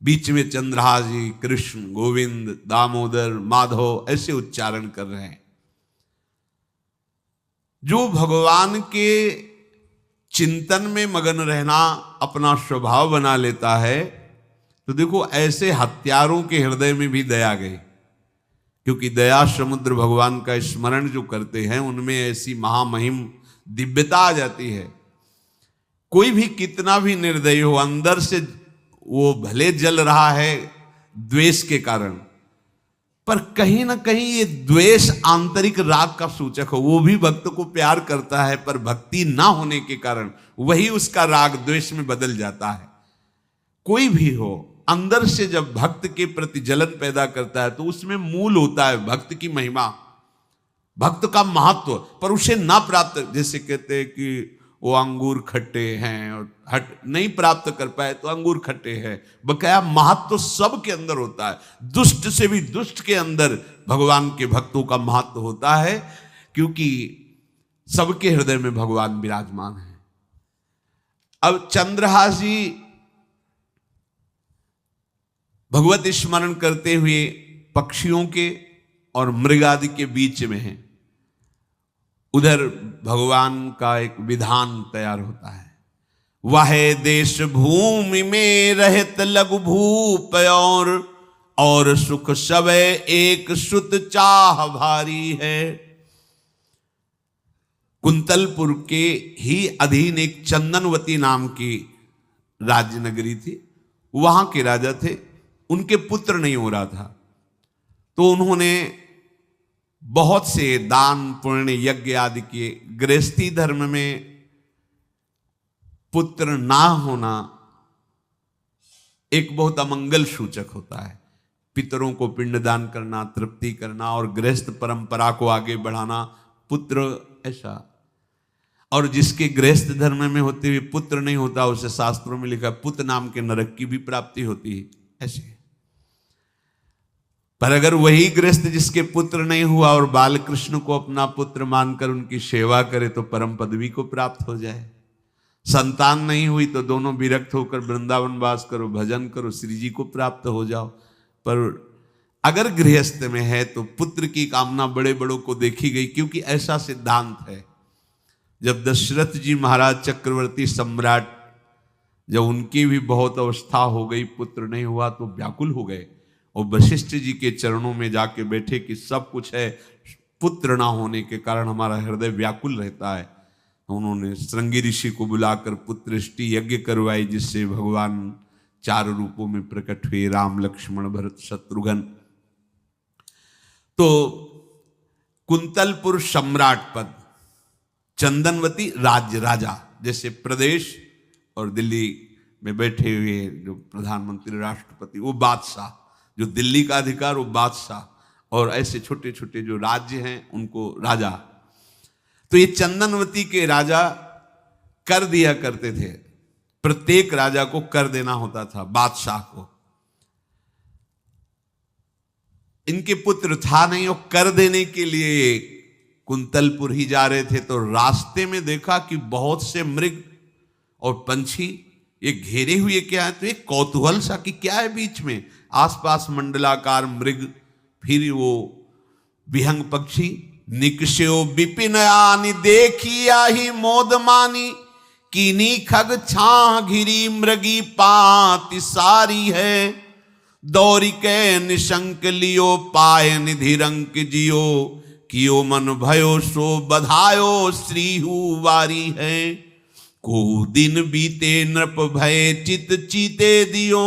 बीच में चंद्रहास जी कृष्ण गोविंद दामोदर माधव ऐसे उच्चारण कर रहे हैं। जो भगवान के चिंतन में मगन रहना अपना स्वभाव बना लेता है, तो देखो ऐसे हत्यारों के हृदय में भी दया गई, क्योंकि दया समुद्र भगवान का स्मरण जो करते हैं उनमें ऐसी महामहिम दिव्यता आ जाती है। कोई भी कितना भी निर्दयी हो, अंदर से वो भले जल रहा है द्वेष के कारण, पर कहीं ना कहीं ये द्वेष आंतरिक राग का सूचक हो। वो भी भक्त को प्यार करता है, पर भक्ति ना होने के कारण वही उसका राग द्वेष में बदल जाता है। कोई भी हो, अंदर से जब भक्त के प्रति जलन पैदा करता है तो उसमें मूल होता है भक्त की महिमा, भक्त का महत्व, पर उसे ना प्राप्त, जैसे कहते हैं कि वो अंगूर खट्टे हैं और हट नहीं प्राप्त कर पाए तो अंगूर खट्टे हैं, बकाया महत्व तो सब के अंदर होता है। दुष्ट से भी दुष्ट के अंदर भगवान के भक्तों का महत्व होता है, क्योंकि सबके हृदय में भगवान विराजमान है। अब चंद्रहास जी भगवत स्मरण करते हुए पक्षियों के और मृग आदि के बीच में हैं। उधर भगवान का एक विधान तैयार होता है, वह देश भूमि में रहत लघु भूप और सुख सब एक सुत चाह भारी है। कुंतलपुर के ही अधीन एक चंदनवती नाम की राज्य नगरी थी। वहां के राजा थे, उनके पुत्र नहीं हो रहा था, तो उन्होंने बहुत से दान पुण्य यज्ञ आदि किए। गृहस्थी धर्म में पुत्र ना होना एक बहुत अमंगल सूचक होता है। पितरों को पिंडदान करना, तृप्ति करना और गृहस्थ परंपरा को आगे बढ़ाना, पुत्र ऐसा। और जिसके गृहस्थ धर्म में होते हुए पुत्र नहीं होता, उसे शास्त्रों में लिखा पुत्र नाम के नरक की भी प्राप्ति होती है, ऐसे। पर अगर वही गृहस्थ जिसके पुत्र नहीं हुआ और बाल कृष्ण को अपना पुत्र मानकर उनकी सेवा करे तो परम पदवी को प्राप्त हो जाए। संतान नहीं हुई तो दोनों विरक्त होकर वृंदावन वास करो, भजन करो, श्री जी को प्राप्त हो जाओ। पर अगर गृहस्थ में है तो पुत्र की कामना बड़े बड़ों को देखी गई, क्योंकि ऐसा सिद्धांत है। जब दशरथ जी महाराज चक्रवर्ती सम्राट, जब उनकी भी बहुत अवस्था हो गई, पुत्र नहीं हुआ तो व्याकुल हो गए और वशिष्ठ जी के चरणों में जाके बैठे कि सब कुछ है, पुत्र ना होने के कारण हमारा हृदय व्याकुल रहता है। तो उन्होंने श्रृंगी ऋषि को बुलाकर पुत्रष्टि यज्ञ करवाई, जिससे भगवान 4 रूपों में प्रकट हुए, राम लक्ष्मण भरत शत्रुघ्न। तो कुंतलपुर सम्राट पद, चंदनवती राज्य राजा, जैसे प्रदेश और दिल्ली में बैठे हुए जो प्रधानमंत्री राष्ट्रपति वो बादशाह, जो दिल्ली का अधिकार वो बादशाह, और ऐसे छोटे छोटे जो राज्य हैं उनको राजा। तो ये चंदनवती के राजा कर दिया करते थे, प्रत्येक राजा को कर देना होता था बादशाह को। इनके पुत्र था नहीं, और कर देने के लिए कुंतलपुर ही जा रहे थे, तो रास्ते में देखा कि बहुत से मृग और पंछी ये घेरे हुए क्या है, तो एक कौतूहल सा कि क्या है बीच में, आसपास मंडलाकार मृग, फिर वो विहंग पक्षी। निकष्यो विपिन आनि देखिया ही मोद मानी, कीनी खग छाह घिरी मृगी पाति सारी है। दौरी के निशंक लियो पाय निधि रंक जियो, कियो मन भयो सो बधायो श्रीहु वारी है। को दिन बीते नृप भय चित चीते दियो,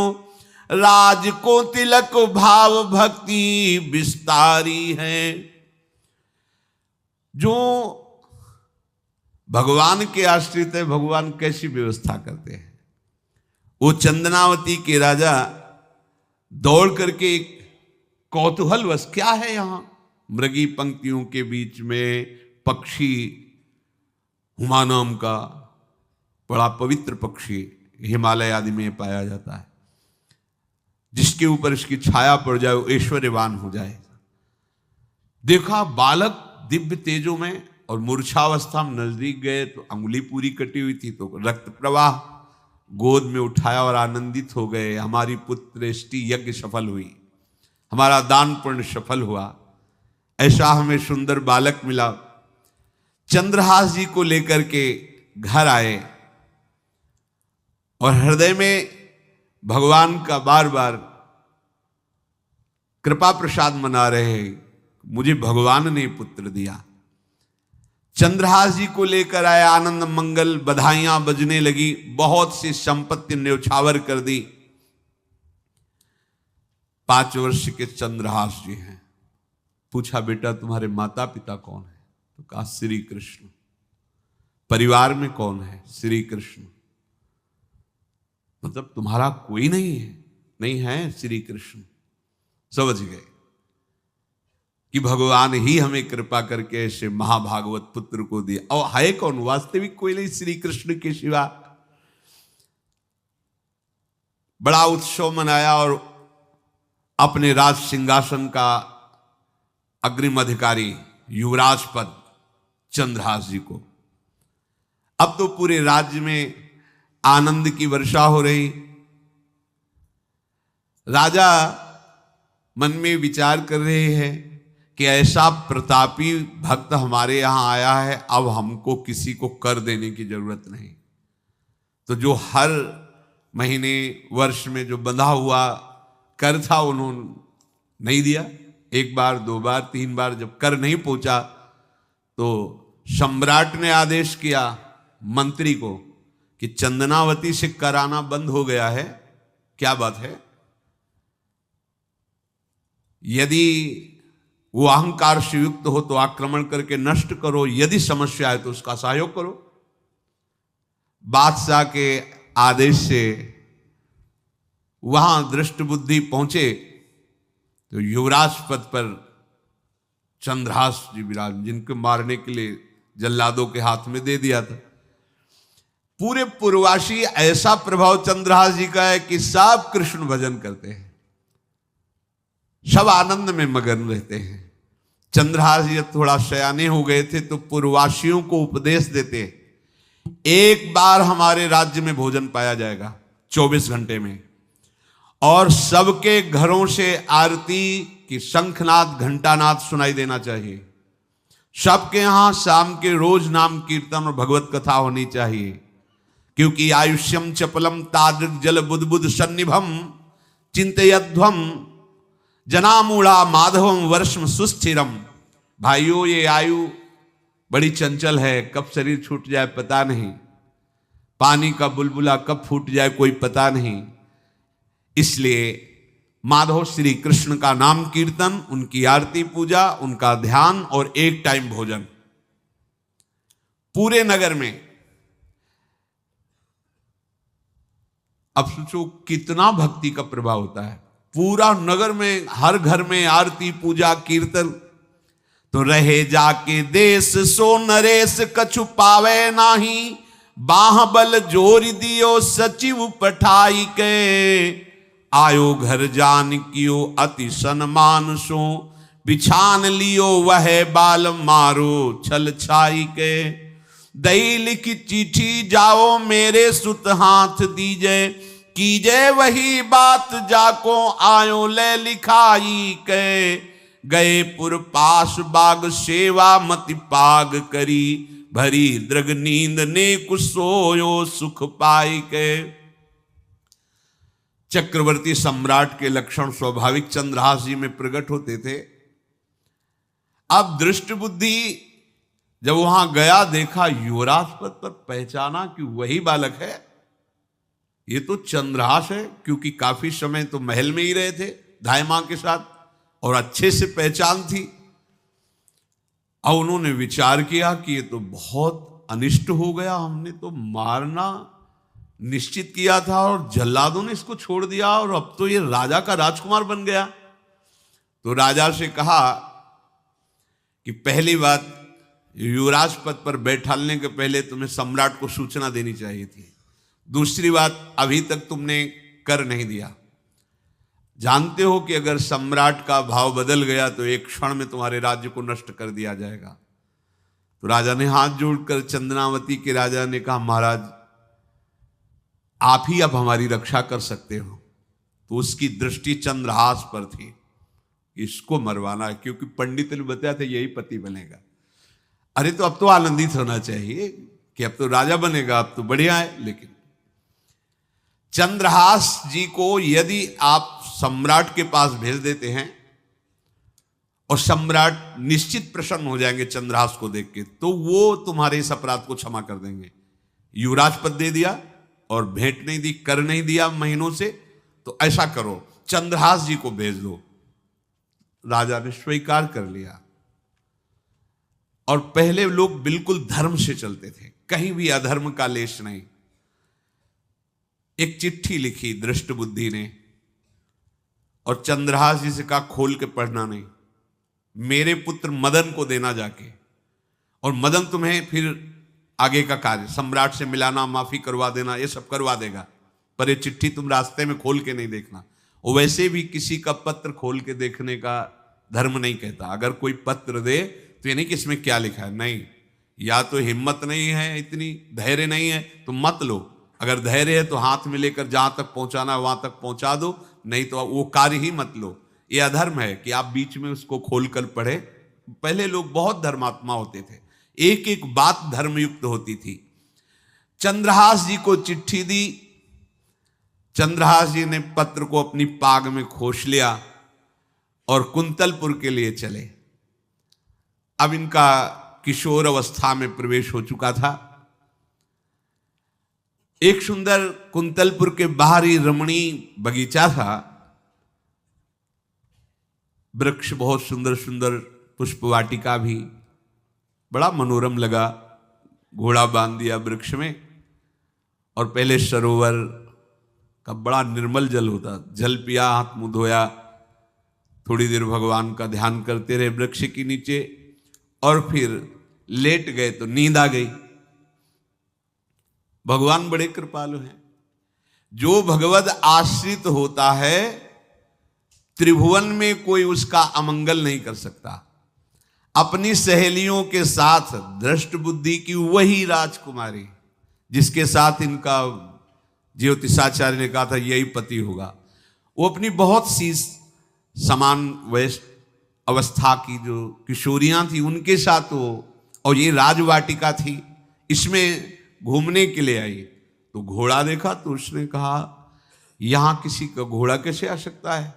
राज को तिलक भाव भक्ति विस्तारी है। जो भगवान के आश्रित है, भगवान कैसी व्यवस्था करते हैं। वो चंदनावती के राजा दौड़ करके कौतूहलवश, क्या है यहां, मृगी पंक्तियों के बीच में पक्षी, हुमा नाम का बड़ा पवित्र पक्षी हिमालय आदि में पाया जाता है, जिसके ऊपर इसकी छाया पड़ जाए वो ऐश्वर्यवान हो जाए। देखा बालक दिव्य तेजों में, और मूर्छावस्था में नजदीक गए तो अंगुली पूरी कटी हुई थी, तो रक्त प्रवाह, गोद में उठाया और आनंदित हो गए, हमारी पुत्रेष्टि यज्ञ सफल हुई, हमारा दान पुण्य सफल हुआ, ऐसा हमें सुंदर बालक मिला। चंद्रहास जी को लेकर के घर आए और हृदय में भगवान का बार बार कृपा प्रसाद मना रहे हैं, मुझे भगवान ने पुत्र दिया। चंद्रहास जी को लेकर आए, आनंद मंगल, बधाइयां बजने लगी, बहुत सी संपत्ति न्यौछावर कर दी। 5 वर्ष के चंद्रहास जी हैं। पूछा, बेटा तुम्हारे माता पिता कौन है? तो कहा श्री कृष्ण। परिवार में कौन है? श्री कृष्ण। मतलब तुम्हारा कोई नहीं है? नहीं है, श्री कृष्ण। समझ गए कि भगवान ही हमें कृपा करके ऐसे महाभागवत पुत्र को दिया। और है कौन? वास्तविक कोई नहीं, श्री कृष्ण के सिवा। बड़ा उत्सव मनाया और अपने राज सिंहासन का अग्रिम अधिकारी युवराज पद चंद्रहास जी को। अब तो पूरे राज्य में आनंद की वर्षा हो रही। राजा मन में विचार कर रहे हैं कि ऐसा प्रतापी भक्त हमारे यहां आया है, अब हमको किसी को कर देने की जरूरत नहीं। तो जो हर महीने वर्ष में जो बंधा हुआ कर था उन्होंने नहीं दिया। 1 बार 2 बार 3 बार जब कर नहीं पहुंचा तो सम्राट ने आदेश किया मंत्री को कि चंदनावती से कराना बंद हो गया है। क्या बात है? यदि वो अहंकार से युक्त हो तो आक्रमण करके नष्ट करो, यदि समस्या है तो उसका सहयोग करो। बादशाह के आदेश से वहां दृष्ट बुद्धि पहुंचे तो युवराज पद पर चंद्रहास जी विराज, जिनको मारने के लिए जल्लादों के हाथ में दे दिया था। पूरे पूर्वासी ऐसा प्रभाव चंद्रहास जी का है कि सब कृष्ण भजन करते हैं, सब आनंद में मगन रहते हैं। चंद्रहास जी थोड़ा सयाने हो गए थे तो पूर्ववासियों को उपदेश देते, 1 बार हमारे राज्य में भोजन पाया जाएगा 24 घंटे में, और सबके घरों से आरती की शंखनाद घंटानाद सुनाई देना चाहिए। सबके यहां शाम के रोज नाम कीर्तन और भगवत कथा होनी चाहिए, क्योंकि आयुष्यम चपलम तादृक जल बुद्बुद सन्निभम चिंतयध्वम जनामूढ़ा माधवम वर्षम सुस्थिरम। भाइयों, ये आयु बड़ी चंचल है, कब शरीर छूट जाए पता नहीं, पानी का बुलबुला कब फूट जाए कोई पता नहीं। इसलिए माधव श्री कृष्ण का नाम कीर्तन, उनकी आरती पूजा, उनका ध्यान और 1 टाइम भोजन पूरे नगर में। अब सोचो कितना भक्ति का प्रभाव होता है। पूरा नगर में, हर घर में आरती पूजा कीर्तन। तो रहे जाके देश सो नरेश कछु पावे नाही, बाहबल जोर दियो सचिव पठाई के। आयो घर जान कियो अति सन्मान सो, बिछान लियो वह बाल मारो छल छाई के। दई लिखी चिट्ठी जाओ मेरे सुत हाथ दीजे, कीजे वही बात जाको आयो ले लिखाई के। गए पुर पास बाग सेवा मति पाग करी, भरी दृग नींद ने कुछ सोयो सुख पाई के। चक्रवर्ती सम्राट के लक्षण स्वाभाविक चंद्रहास जी में प्रकट होते थे। अब दृष्ट बुद्धि जब वहां गया, देखा युवराज पद पर, पहचाना कि वही बालक है, ये तो चंद्रहास है, क्योंकि काफी समय तो महल में ही रहे थे धाय मां के साथ और अच्छे से पहचान थी। अब उन्होंने विचार किया कि ये तो बहुत अनिष्ट हो गया, हमने तो मारना निश्चित किया था और जल्लादों ने इसको छोड़ दिया और अब तो ये राजा का राजकुमार बन गया। तो राजा से कहा कि पहली बात, युवराज पद पर बैठालने के पहले तुम्हें सम्राट को सूचना देनी चाहिए थी। दूसरी बात, अभी तक तुमने कर नहीं दिया। जानते हो कि अगर सम्राट का भाव बदल गया तो एक क्षण में तुम्हारे राज्य को नष्ट कर दिया जाएगा। तो राजा ने हाथ जोड़कर चंदनावती के राजा ने कहा, महाराज आप ही अब हमारी रक्षा कर सकते हो। तो उसकी दृष्टि चंद्रहास पर थी, इसको मरवाना है, क्योंकि पंडित ने बताया था यही पति बनेगा। अरे तो अब तो आनंदित होना चाहिए कि अब तो राजा बनेगा, अब तो बढ़िया है। लेकिन चंद्रहास जी को यदि आप सम्राट के पास भेज देते हैं और सम्राट निश्चित प्रसन्न हो जाएंगे चंद्रहास को देख के, तो वो तुम्हारे इस अपराध को क्षमा कर देंगे। युवराज पद दे दिया और भेंट नहीं दी, कर नहीं दिया महीनों से, तो ऐसा करो चंद्रहास जी को भेज दो। राजा ने स्वीकार कर लिया। और पहले लोग बिल्कुल धर्म से चलते थे, कहीं भी अधर्म का लेश नहीं। एक चिट्ठी लिखी दृष्ट बुद्धि ने और चंद्रहास जी से कहा खोल के पढ़ना नहीं, मेरे पुत्र मदन को देना जाके, और मदन तुम्हें फिर आगे का कार्य सम्राट से मिलाना, माफी करवा देना, ये सब करवा देगा, पर ये चिट्ठी तुम रास्ते में खोल के नहीं देखना। और वैसे भी किसी का पत्र खोल के देखने का धर्म नहीं कहता। अगर कोई पत्र दे तो ये नहीं कि इसमें क्या लिखा है, नहीं, या तो हिम्मत नहीं है, इतनी धैर्य नहीं है तो मत लो, अगर धैर्य है तो हाथ में लेकर जहां तक पहुंचाना है वहां तक पहुंचा दो, नहीं तो वो कार्य ही मत लो। ये अधर्म है कि आप बीच में उसको खोलकर पढ़े। पहले लोग बहुत धर्मात्मा होते थे, एक एक बात धर्मयुक्त होती थी। चंद्रहास जी को चिट्ठी दी, चंद्रहास जी ने पत्र को अपनी पाग में खोस लिया और कुंतलपुर के लिए चले। अब इनका किशोर अवस्था में प्रवेश हो चुका था। एक सुंदर कुंतलपुर के बाहरी रमणीय बगीचा था, वृक्ष बहुत सुंदर सुंदर, पुष्प वाटिका भी बड़ा मनोरम लगा। घोड़ा बांध दिया वृक्ष में, और पहले सरोवर का बड़ा निर्मल जल होता, जल पिया, हाथ मुंह धोया, थोड़ी देर भगवान का ध्यान करते रहे वृक्ष के नीचे, और फिर लेट गए तो नींद आ गई। भगवान बड़े कृपालु हैं। जो भगवद आश्रित होता है त्रिभुवन में कोई उसका अमंगल नहीं कर सकता। अपनी सहेलियों के साथ दृष्ट बुद्धि की वही राजकुमारी जिसके साथ इनका ज्योतिषाचार्य ने कहा था यही पति होगा, वो अपनी बहुत सी समान वयस्क अवस्था की जो किशोरियां थी उनके साथ वो, और ये राजवाटिका थी, इसमें घूमने के लिए आई। तो घोड़ा देखा तो उसने कहा यहां किसी का घोड़ा कैसे आ सकता है,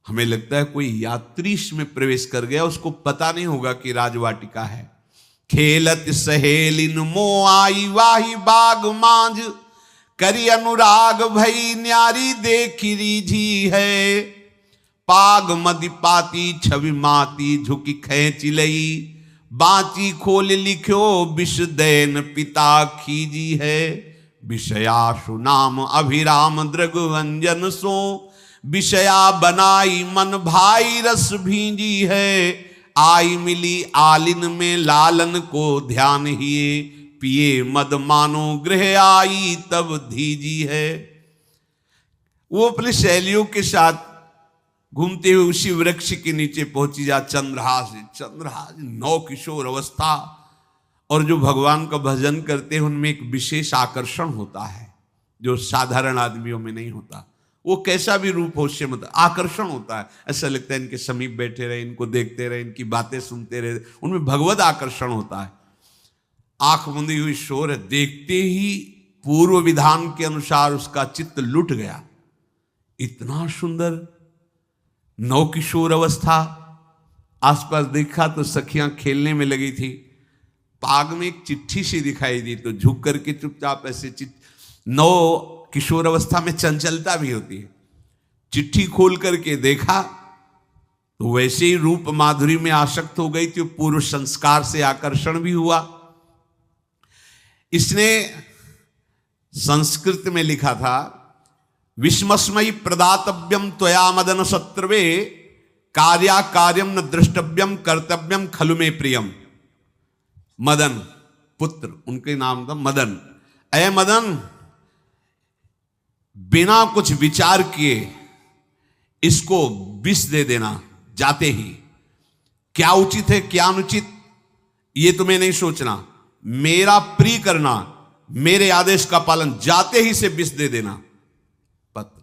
हमें लगता है कोई यात्री इसमें प्रवेश कर गया, उसको पता नहीं होगा कि राजवाटिका है। खेलत सहेलिन मो आई वाही बाग मांझ, करी अनुराग भई न्यारी देखी रीझी है। पाग मदिपाती छवि माती झुकी खेच लई, बाची खोल लिख्यो विष दैन पिता खीजी है। विषयाशु नाम अभिराम दृग्वंजन सो, विषया बनाई मन भाई रस भींजी है। आई मिली आलिन में लालन को ध्यान हिए, पिए मद मानो गृह आई तब धीजी है। वो अपने सहेलियों के साथ घूमते हुए उसी वृक्ष के नीचे पहुंची जा। चंद्रहास नौ किशोर अवस्था, और जो भगवान का भजन करते हैं उनमें एक विशेष आकर्षण होता है जो साधारण आदमियों में नहीं होता। वो कैसा भी रूप हो उससे मतलब आकर्षण होता है, ऐसा लगता है इनके समीप बैठे रहे, इनको देखते रहे, इनकी बातें सुनते रहे, उनमें भगवत आकर्षण होता है। आंख मुंदी हुई शोर है, देखते ही पूर्व विधान के अनुसार उसका चित्त लुट गया। इतना सुंदर नौ किशोर अवस्था, आसपास देखा तो सखियां खेलने में लगी थी। पाग में एक चिट्ठी सी दिखाई दी तो झुक करके चुपचाप ऐसे नौ किशोर अवस्था में चंचलता भी होती है, चिट्ठी खोल करके देखा तो वैसे ही रूप माधुरी में आसक्त हो गई थी। पूर्व संस्कार से आकर्षण भी हुआ। इसने संस्कृत में लिखा था विस्मस्मयी प्रदातव्यम त्वया मदन शत्रवे, कार्या कार्यम न द्रष्टव्यम कर्तव्यम खलु में प्रियम। मदन पुत्र, उनके नाम था मदन। अय मदन, बिना कुछ विचार किए इसको विष दे देना जाते ही। क्या उचित है क्या अनुचित ये तुम्हें नहीं सोचना, मेरा प्रिय करना, मेरे आदेश का पालन, जाते ही से विष दे देना। पत्र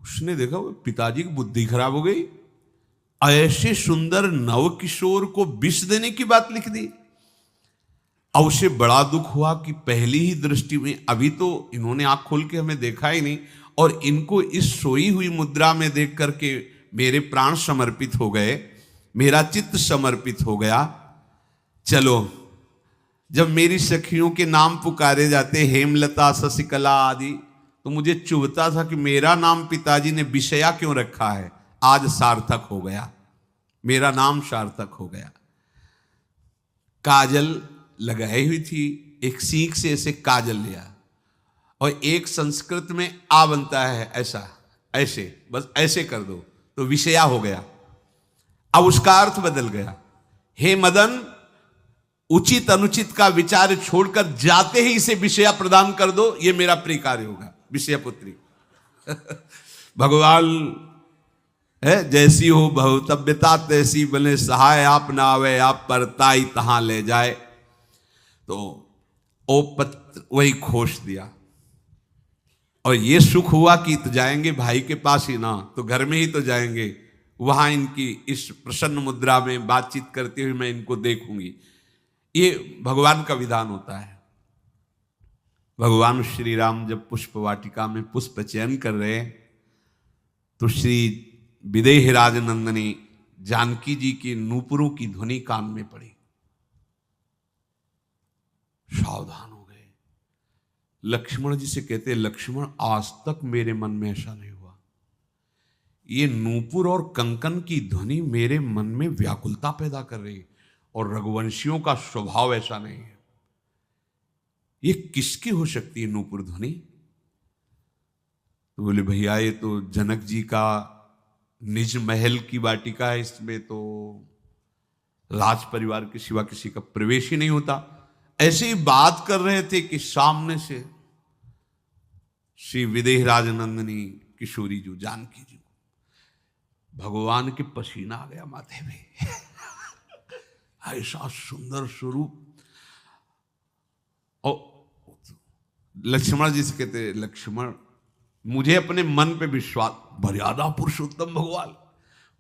उसने देखा वो पिताजी की बुद्धि खराब हो गई, ऐसे सुंदर नव किशोर को विष देने की बात लिख दी। अब उसे बड़ा दुख हुआ कि पहली ही दृष्टि में, अभी तो इन्होंने आंख खोल के हमें देखा ही नहीं, और इनको इस सोई हुई मुद्रा में देख करके मेरे प्राण समर्पित हो गए, मेरा चित्त समर्पित हो गया। चलो, जब मेरी सखियों के नाम पुकारे जाते, हेमलता, शशिकला आदि, तो मुझे चुभता था कि मेरा नाम पिताजी ने विषया क्यों रखा है। आज सार्थक हो गया, मेरा नाम सार्थक हो गया। काजल लगाई हुई थी, एक सीख से ऐसे काजल लिया, और एक संस्कृत में आ बनता है ऐसा, ऐसे, बस ऐसे कर दो तो विषया हो गया। अब उसका अर्थ बदल गया। हे मदन, उचित अनुचित का विचार छोड़कर जाते ही इसे विषया प्रदान कर दो, ये मेरा प्रिय कार्य होगा। विषया पुत्री भगवान है, जैसी हो भवतव्यता तैसी बने सहाय, आप ना आवे आप परताई तहां ले जाए। तो ओ पत्र वही खोश दिया, और ये सुख हुआ कि तो जाएंगे भाई के पास ही ना, तो घर में ही तो जाएंगे, वहां इनकी इस प्रसन्न मुद्रा में बातचीत करते हुए मैं इनको देखूंगी। ये भगवान का विधान होता है। भगवान श्री राम जब पुष्प वाटिका में पुष्प चयन कर रहे हैं, तो श्री विदेहराज नंदनी जानकी जी की नूपुरों की ध्वनि कान में पड़ी, सावधान हो गए। लक्ष्मण जी से कहते, लक्ष्मण आज तक मेरे मन में ऐसा नहीं हुआ, ये नूपुर और कंकन की ध्वनि मेरे मन में व्याकुलता पैदा कर रही, और रघुवंशियों का स्वभाव ऐसा नहीं है। ये किसकी हो सकती है नूपुर ध्वनि? तो बोले भैया ये तो जनक जी का निज महल की वाटिका है, इसमें तो राज परिवार के सिवा किसी का प्रवेश ही नहीं होता। ऐसे ही बात कर रहे थे कि सामने से श्री विदेहराज नंदिनी किशोरी जी जानकी जी को भगवान के पसीना आ गया माथे पे ऐसा सुंदर स्वरूप। और लक्ष्मण जी से कहते, लक्ष्मण मुझे अपने मन पे विश्वास, मर्यादा पुरुषोत्तम भगवान,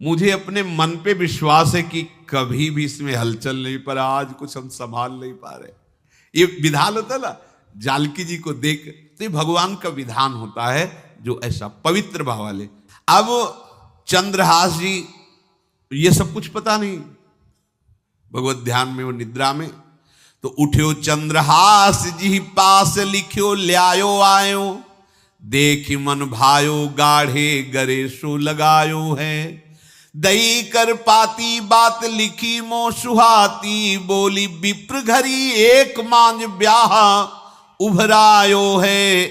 मुझे अपने मन पे विश्वास है कि कभी भी इसमें हलचल नहीं, पर आज कुछ हम संभाल नहीं पा रहे। ये विधान होता है ना, जानकी जी को देख, तो ये भगवान का विधान होता है जो ऐसा पवित्र भाव वाले। अब चंद्रहास जी ये सब कुछ पता नहीं, भगवत ध्यान में, वो निद्रा में, तो उठ्यो चंद्रहास जी पास लिख्यो ल्यायो आयो, देख मन भायो गाढ़े गरे सो लगायो है, दई कर पाती बात लिखी मो सुहाती, बोली विप्र घरी एक मांझ ब्याह उभरायो है,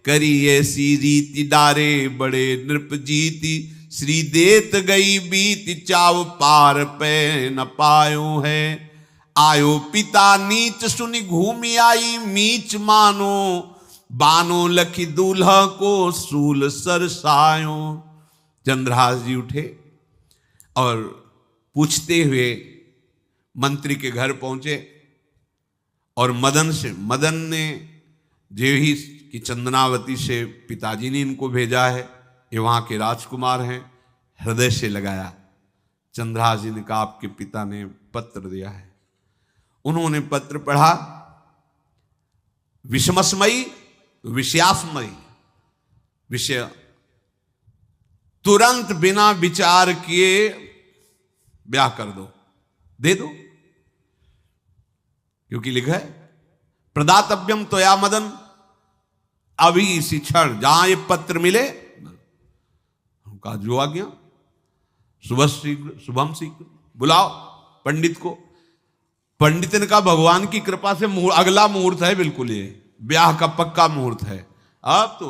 करी ऐसी रीति डारे बड़े नृप जीती, श्री देत गई बीत चाव पार पे न पायो है, आयो पिता नीच सुनि घूमि आई मीच मानो, बानो लखी दूल्हा को सूल सरसायो। चंद्रहास जी उठे और पूछते हुए मंत्री के घर पहुंचे, और मदन ने जो ही कि चंदनावती से पिताजी ने इनको भेजा है, ये वहां के राजकुमार हैं, हृदय से लगाया। चंद्रहास जी ने कहा आपके पिता ने पत्र दिया है। उन्होंने पत्र पढ़ा, विषमस्मयी विषयास्मयी, विषय तुरंत बिना विचार किए ब्याह कर दो, दे दो, क्योंकि लिखा है प्रदातव्यम त्वया मदन, अभी इसी क्षण जहां ये पत्र मिले, उनका जो आ गया, सुबह शीघ्र शुभम शीघ्र, बुलाओ पंडित को। पंडित ने कहा भगवान की कृपा से अगला मुहूर्त है, बिल्कुल ये ब्याह का पक्का मुहूर्त है। अब तो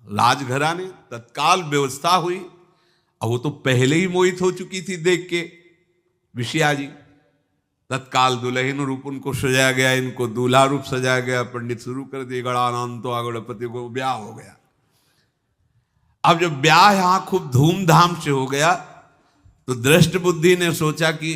राजघराने तत्काल व्यवस्था हुई, अब वो तो पहले ही मोहित हो चुकी थी देख के विषया जी। तत्काल दुल्हन रूप उनको सजाया गया, इनको दूल्हा रूप सजाया गया, पंडित शुरू कर दिए, गणानंतो गणपति को ब्याह हो गया। अब जब ब्याह यहां खूब धूमधाम से हो गया, तो दृष्ट बुद्धि ने सोचा कि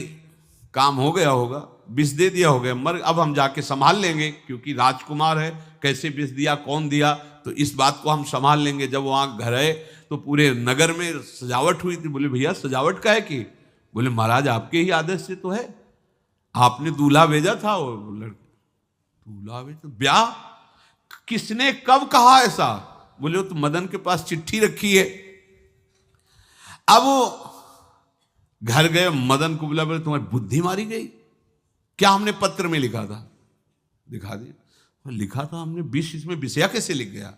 काम हो गया होगा, विष दे दिया हो गया, मर अब हम जाके संभाल लेंगे, क्योंकि राजकुमार है, कैसे विष दिया, कौन दिया, तो इस बात को हम संभाल लेंगे। जब वहां घर है तो पूरे नगर में सजावट हुई थी। बोले भैया सजावट का है कि? बोले महाराज आपके ही आदेश से तो है, आपने दूल्हा भेजा था, वो बुलावे तो ब्याह, किसने कब कहा ऐसा? बोले वो तो मदन के पास चिट्ठी रखी है। अब वो घर गए, मदन को बोला, बोले तुम्हारी बुद्धि मारी गई क्या? हमने पत्र में लिखा था। दिखा दिया, लिखा था हमने, विष, इसमें विषया कैसे लिख गया?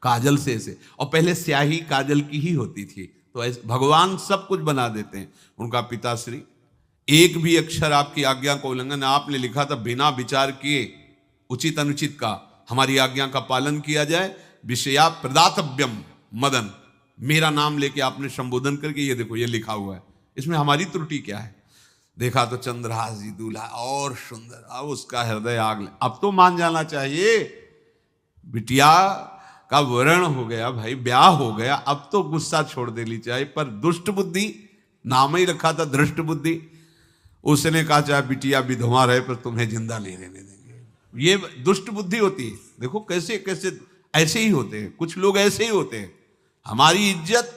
काजल से ऐसे, और पहले स्याही काजल की ही होती थी, तो ऐसे भगवान सब कुछ बना देते हैं। उनका पिताश्री, एक भी अक्षर आपकी आज्ञा का उल्लंघन, आपने लिखा था बिना विचार किए उचित अनुचित का हमारी आज्ञा का पालन किया जाए। विषया प्रदातव्यम मदन, मेरा नाम लेके आपने संबोधन करके, ये देखो ये लिखा हुआ है, इसमें हमारी त्रुटि क्या है? देखा तो चंद्रहास जी दूल्हा और सुंदर, अब उसका हृदय आग ले। अब तो मान जाना चाहिए, बिटिया का वरण हो गया भाई, ब्याह हो गया, अब तो गुस्सा छोड़ देनी चाहिए। पर दुष्ट बुद्धि, नाम ही रखा था धृष्ट बुद्धि, उसने कहा चाहे बिटिया विधवा रहे पर तुम्हें जिंदा नहीं रहने देंगे। ये दुष्ट बुद्धि होती है। देखो कैसे कैसे ऐसे ही होते हैं, कुछ लोग ऐसे ही होते हैं, हमारी इज्जत,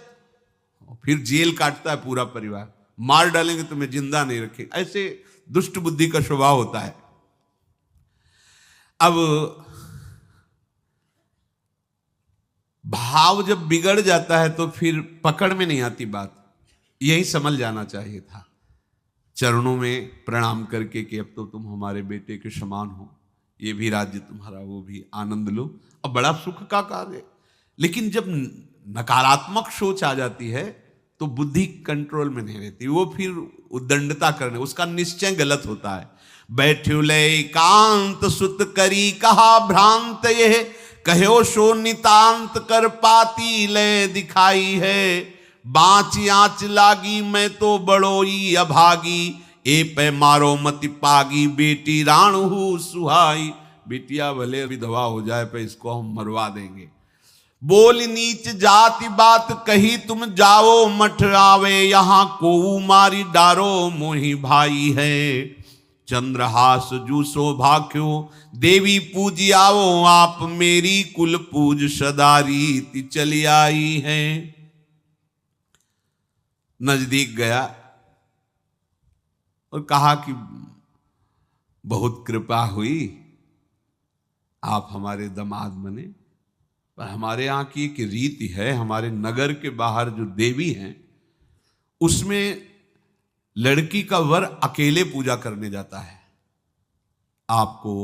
फिर जेल काटता है पूरा परिवार, मार डालेंगे तुम्हें जिंदा नहीं रखेंगे, ऐसे दुष्ट बुद्धि का स्वभाव होता है। अब भाव जब बिगड़ जाता है तो फिर पकड़ में नहीं आती बात, यही समझ जाना चाहिए था। चरणों में प्रणाम करके कि अब तो तुम हमारे बेटे के समान हो, ये भी राज्य तुम्हारा, वो भी, आनंद लो। अब बड़ा सुख का कार्य है। लेकिन जब नकारात्मक सोच आ जाती है तो बुद्धि कंट्रोल में नहीं रहती, वो फिर उद्दंडता करने, उसका निश्चय गलत होता है। बैठ्यो ले कांत सुत करी कहा भ्रांत, ये कहो सो नितांत कर पाती ले दिखाई है। बाँच आँच लागी मैं तो बड़ोई अभागी, ए पे मारो मति पागी, बेटी राणु सुहाई। बेटिया भले विधवा हो जाए पे इसको हम मरवा देंगे। बोल नीच जाति बात कही तुम जाओ मठ आवे, यहाँ को मारी डारो मोही भाई है। चंद्रहास जू सौभाग्यो देवी पूजी आओ, आप मेरी कुल पूज सदारी चली आई है। नजदीक गया और कहा कि बहुत कृपा हुई, आप हमारे दामाद बने, पर हमारे यहाँ की एक रीति है, हमारे नगर के बाहर जो देवी हैं उसमें लड़की का वर अकेले पूजा करने जाता है। आपको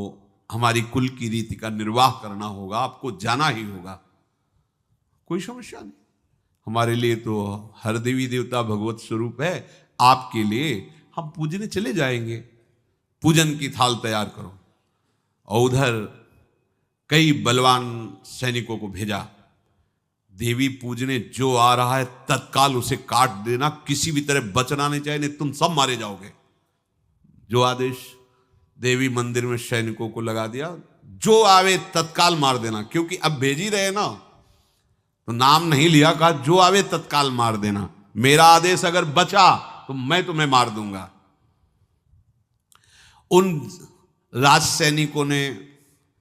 हमारी कुल की रीति का निर्वाह करना होगा, आपको जाना ही होगा। कोई समस्या नहीं, हमारे लिए तो हर देवी देवता भगवत स्वरूप है, आपके लिए हम पूजने चले जाएंगे, पूजन की थाल तैयार करो। और उधर कई बलवान सैनिकों को भेजा, देवी पूजने जो आ रहा है तत्काल उसे काट देना, किसी भी तरह बचना नहीं चाहिए, नहीं तुम सब मारे जाओगे। जो आदेश देवी मंदिर में सैनिकों को लगा दिया, जो आवे तत्काल मार देना, क्योंकि अब भेज ही रहे ना, तो नाम नहीं लिया, कहा जो आवे तत्काल मार देना, मेरा आदेश अगर बचा तो मैं तुम्हें मार दूंगा। उन राज सैनिकों ने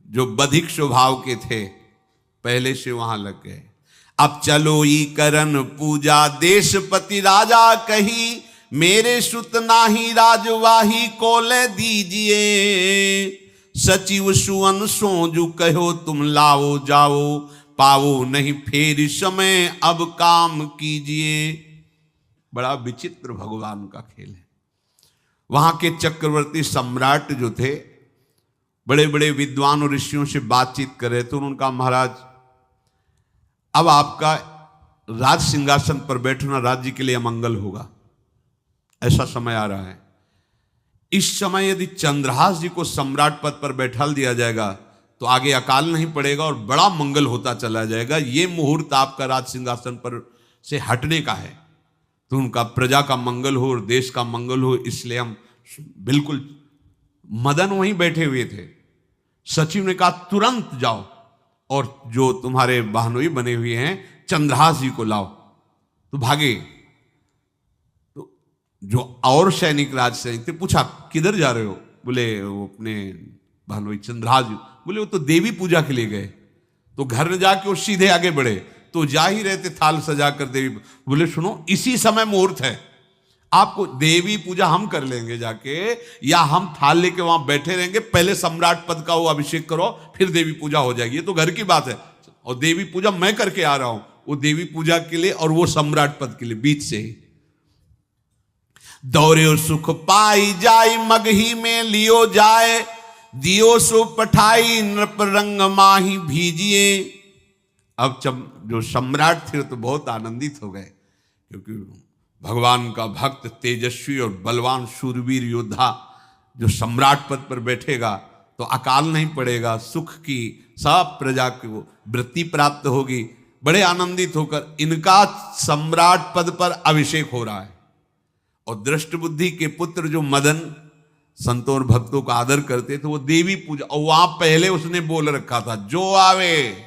जो बधिक स्वभाव के थे पहले से वहां लग गए। अब चलो ई करन पूजा देशपति राजा कही, मेरे सुत नाही राजवाही को ले दीजिए। सचिव सुवन सोजू कहो तुम लाओ जाओ, पाओ नहीं फेर समय अब काम कीजिए। बड़ा विचित्र भगवान का खेल है। वहां के चक्रवर्ती सम्राट जो थे, बड़े बड़े विद्वान और ऋषियों से बातचीत कर रहे थे। उन्होंने कहा महाराज अब आपका राज सिंहासन पर बैठना राज्य के लिए अमंगल होगा, ऐसा समय आ रहा है। इस समय यदि चंद्रहास जी को सम्राट पद पर बैठा दिया जाएगा तो आगे अकाल नहीं पड़ेगा और बड़ा मंगल होता चला जाएगा। ये मुहूर्त आपका राज सिंहासन पर से हटने का है, तो उनका प्रजा का मंगल हो और देश का मंगल हो, इसलिए हम बिल्कुल। मदन वहीं बैठे हुए थे। सचिव ने कहा तुरंत जाओ और जो तुम्हारे बहनोई बने हुए हैं चंद्रहास जी को लाओ। तो भागे। तो जो और सैनिक राज सैनिक थे पूछा किधर जा रहे हो? बोले वो अपने बहनोई चंद्रहास जी। बोले वो तो देवी पूजा के लिए गए। तो घर में जाके वो सीधे आगे बढ़े, तो जा ही रहते थाल सजा कर देवी। बोले सुनो इसी समय मुहूर्त है, आपको देवी पूजा हम कर लेंगे जाके, या हम थाल लेके वहां बैठे रहेंगे, पहले सम्राट पद का वो अभिषेक करो, फिर देवी पूजा हो जाएगी। ये तो घर की बात है। और देवी पूजा मैं करके आ रहा हूं, वो देवी पूजा के लिए और वो सम्राट पद के लिए, बीच से ही। दौरे सुख पाई जाय मगही में लियो जाए, दियो सो पठाई नृप रंग माही भीजिए। अब जो सम्राट थे तो बहुत आनंदित हो गए, क्योंकि भगवान का भक्त तेजस्वी और बलवान शूरवीर योद्धा जो सम्राट पद पर बैठेगा तो अकाल नहीं पड़ेगा, सुख की सब प्रजा को वृत्ति प्राप्त होगी। बड़े आनंदित होकर इनका सम्राट पद पर अभिषेक हो रहा है। और दृष्ट बुद्धि के पुत्र जो मदन संतों और भक्तों का आदर करते थे, वो देवी पूजा, और वहां पहले उसने बोल रखा था जो आवे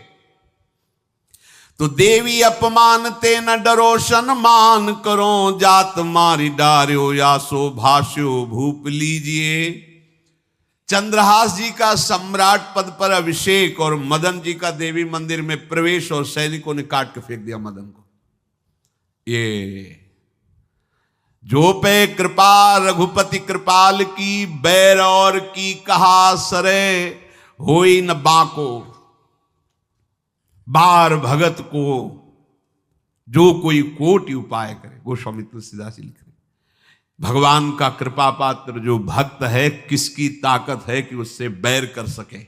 तो देवी अपमान ते न डरो सम्मान करो, जात मारी डार्यो या सो भाष्यो भूप लीजिए। चंद्रहास जी का सम्राट पद पर अभिषेक और मदन जी का देवी मंदिर में प्रवेश, और सैनिकों ने काट के फेंक दिया मदन को। ये जो पे कृपा रघुपति कृपाल की, बैर और की कहा सरे होई न बाको। बार भगत को जो कोई कोटि उपाय करे, गोस्वामी तुलसीदास जी लिख रहे, भगवान का कृपा पात्र जो भक्त है, किसकी ताकत है कि उससे बैर कर सके।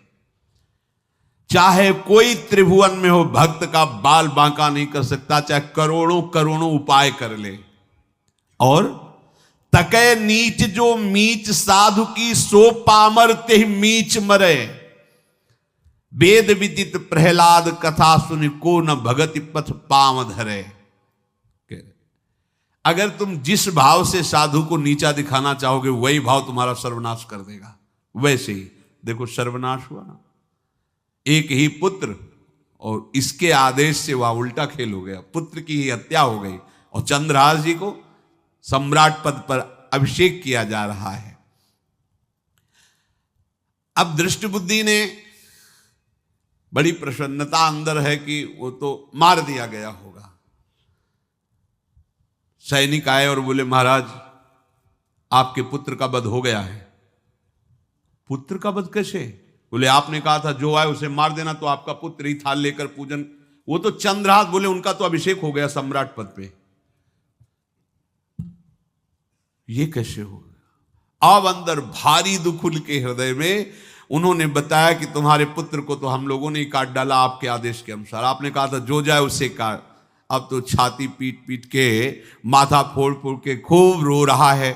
चाहे कोई त्रिभुवन में हो, भक्त का बाल बांका नहीं कर सकता, चाहे करोड़ों करोड़ों उपाय कर ले। और तके नीच जो मीच साधु की, सो पामर ते मीच मरे। वेद विदित प्रहलाद कथा सुनि, को न भगति पथ पाम धरे। अगर तुम जिस भाव से साधु को नीचा दिखाना चाहोगे, वही भाव तुम्हारा सर्वनाश कर देगा। वैसे ही देखो सर्वनाश हुआ ना, एक ही पुत्र, और इसके आदेश से वह उल्टा खेल हो गया, पुत्र की ही हत्या हो गई, और चंद्रहास जी को सम्राट पद पर अभिषेक किया जा रहा है। अब दृष्ट बुद्धि ने बड़ी प्रसन्नता अंदर है कि वो तो मार दिया गया होगा। सैनिक आए और बोले महाराज आपके पुत्र का वध हो गया है। पुत्र का वध कैसे? बोले आपने कहा था जो आए उसे मार देना, तो आपका पुत्र ही थाल लेकर पूजन। वो तो चंद्रहास, बोले उनका तो अभिषेक हो गया सम्राट पद पे, ये कैसे हो गया? अब अंदर भारी दुख उनके हृदय में। उन्होंने बताया कि तुम्हारे पुत्र को तो हम लोगों ने ही काट डाला आपके आदेश के अनुसार, आपने कहा था जो जाए उसे काट। अब तो छाती पीट पीट के, माथा फोड़ फोड़ के खूब रो रहा है।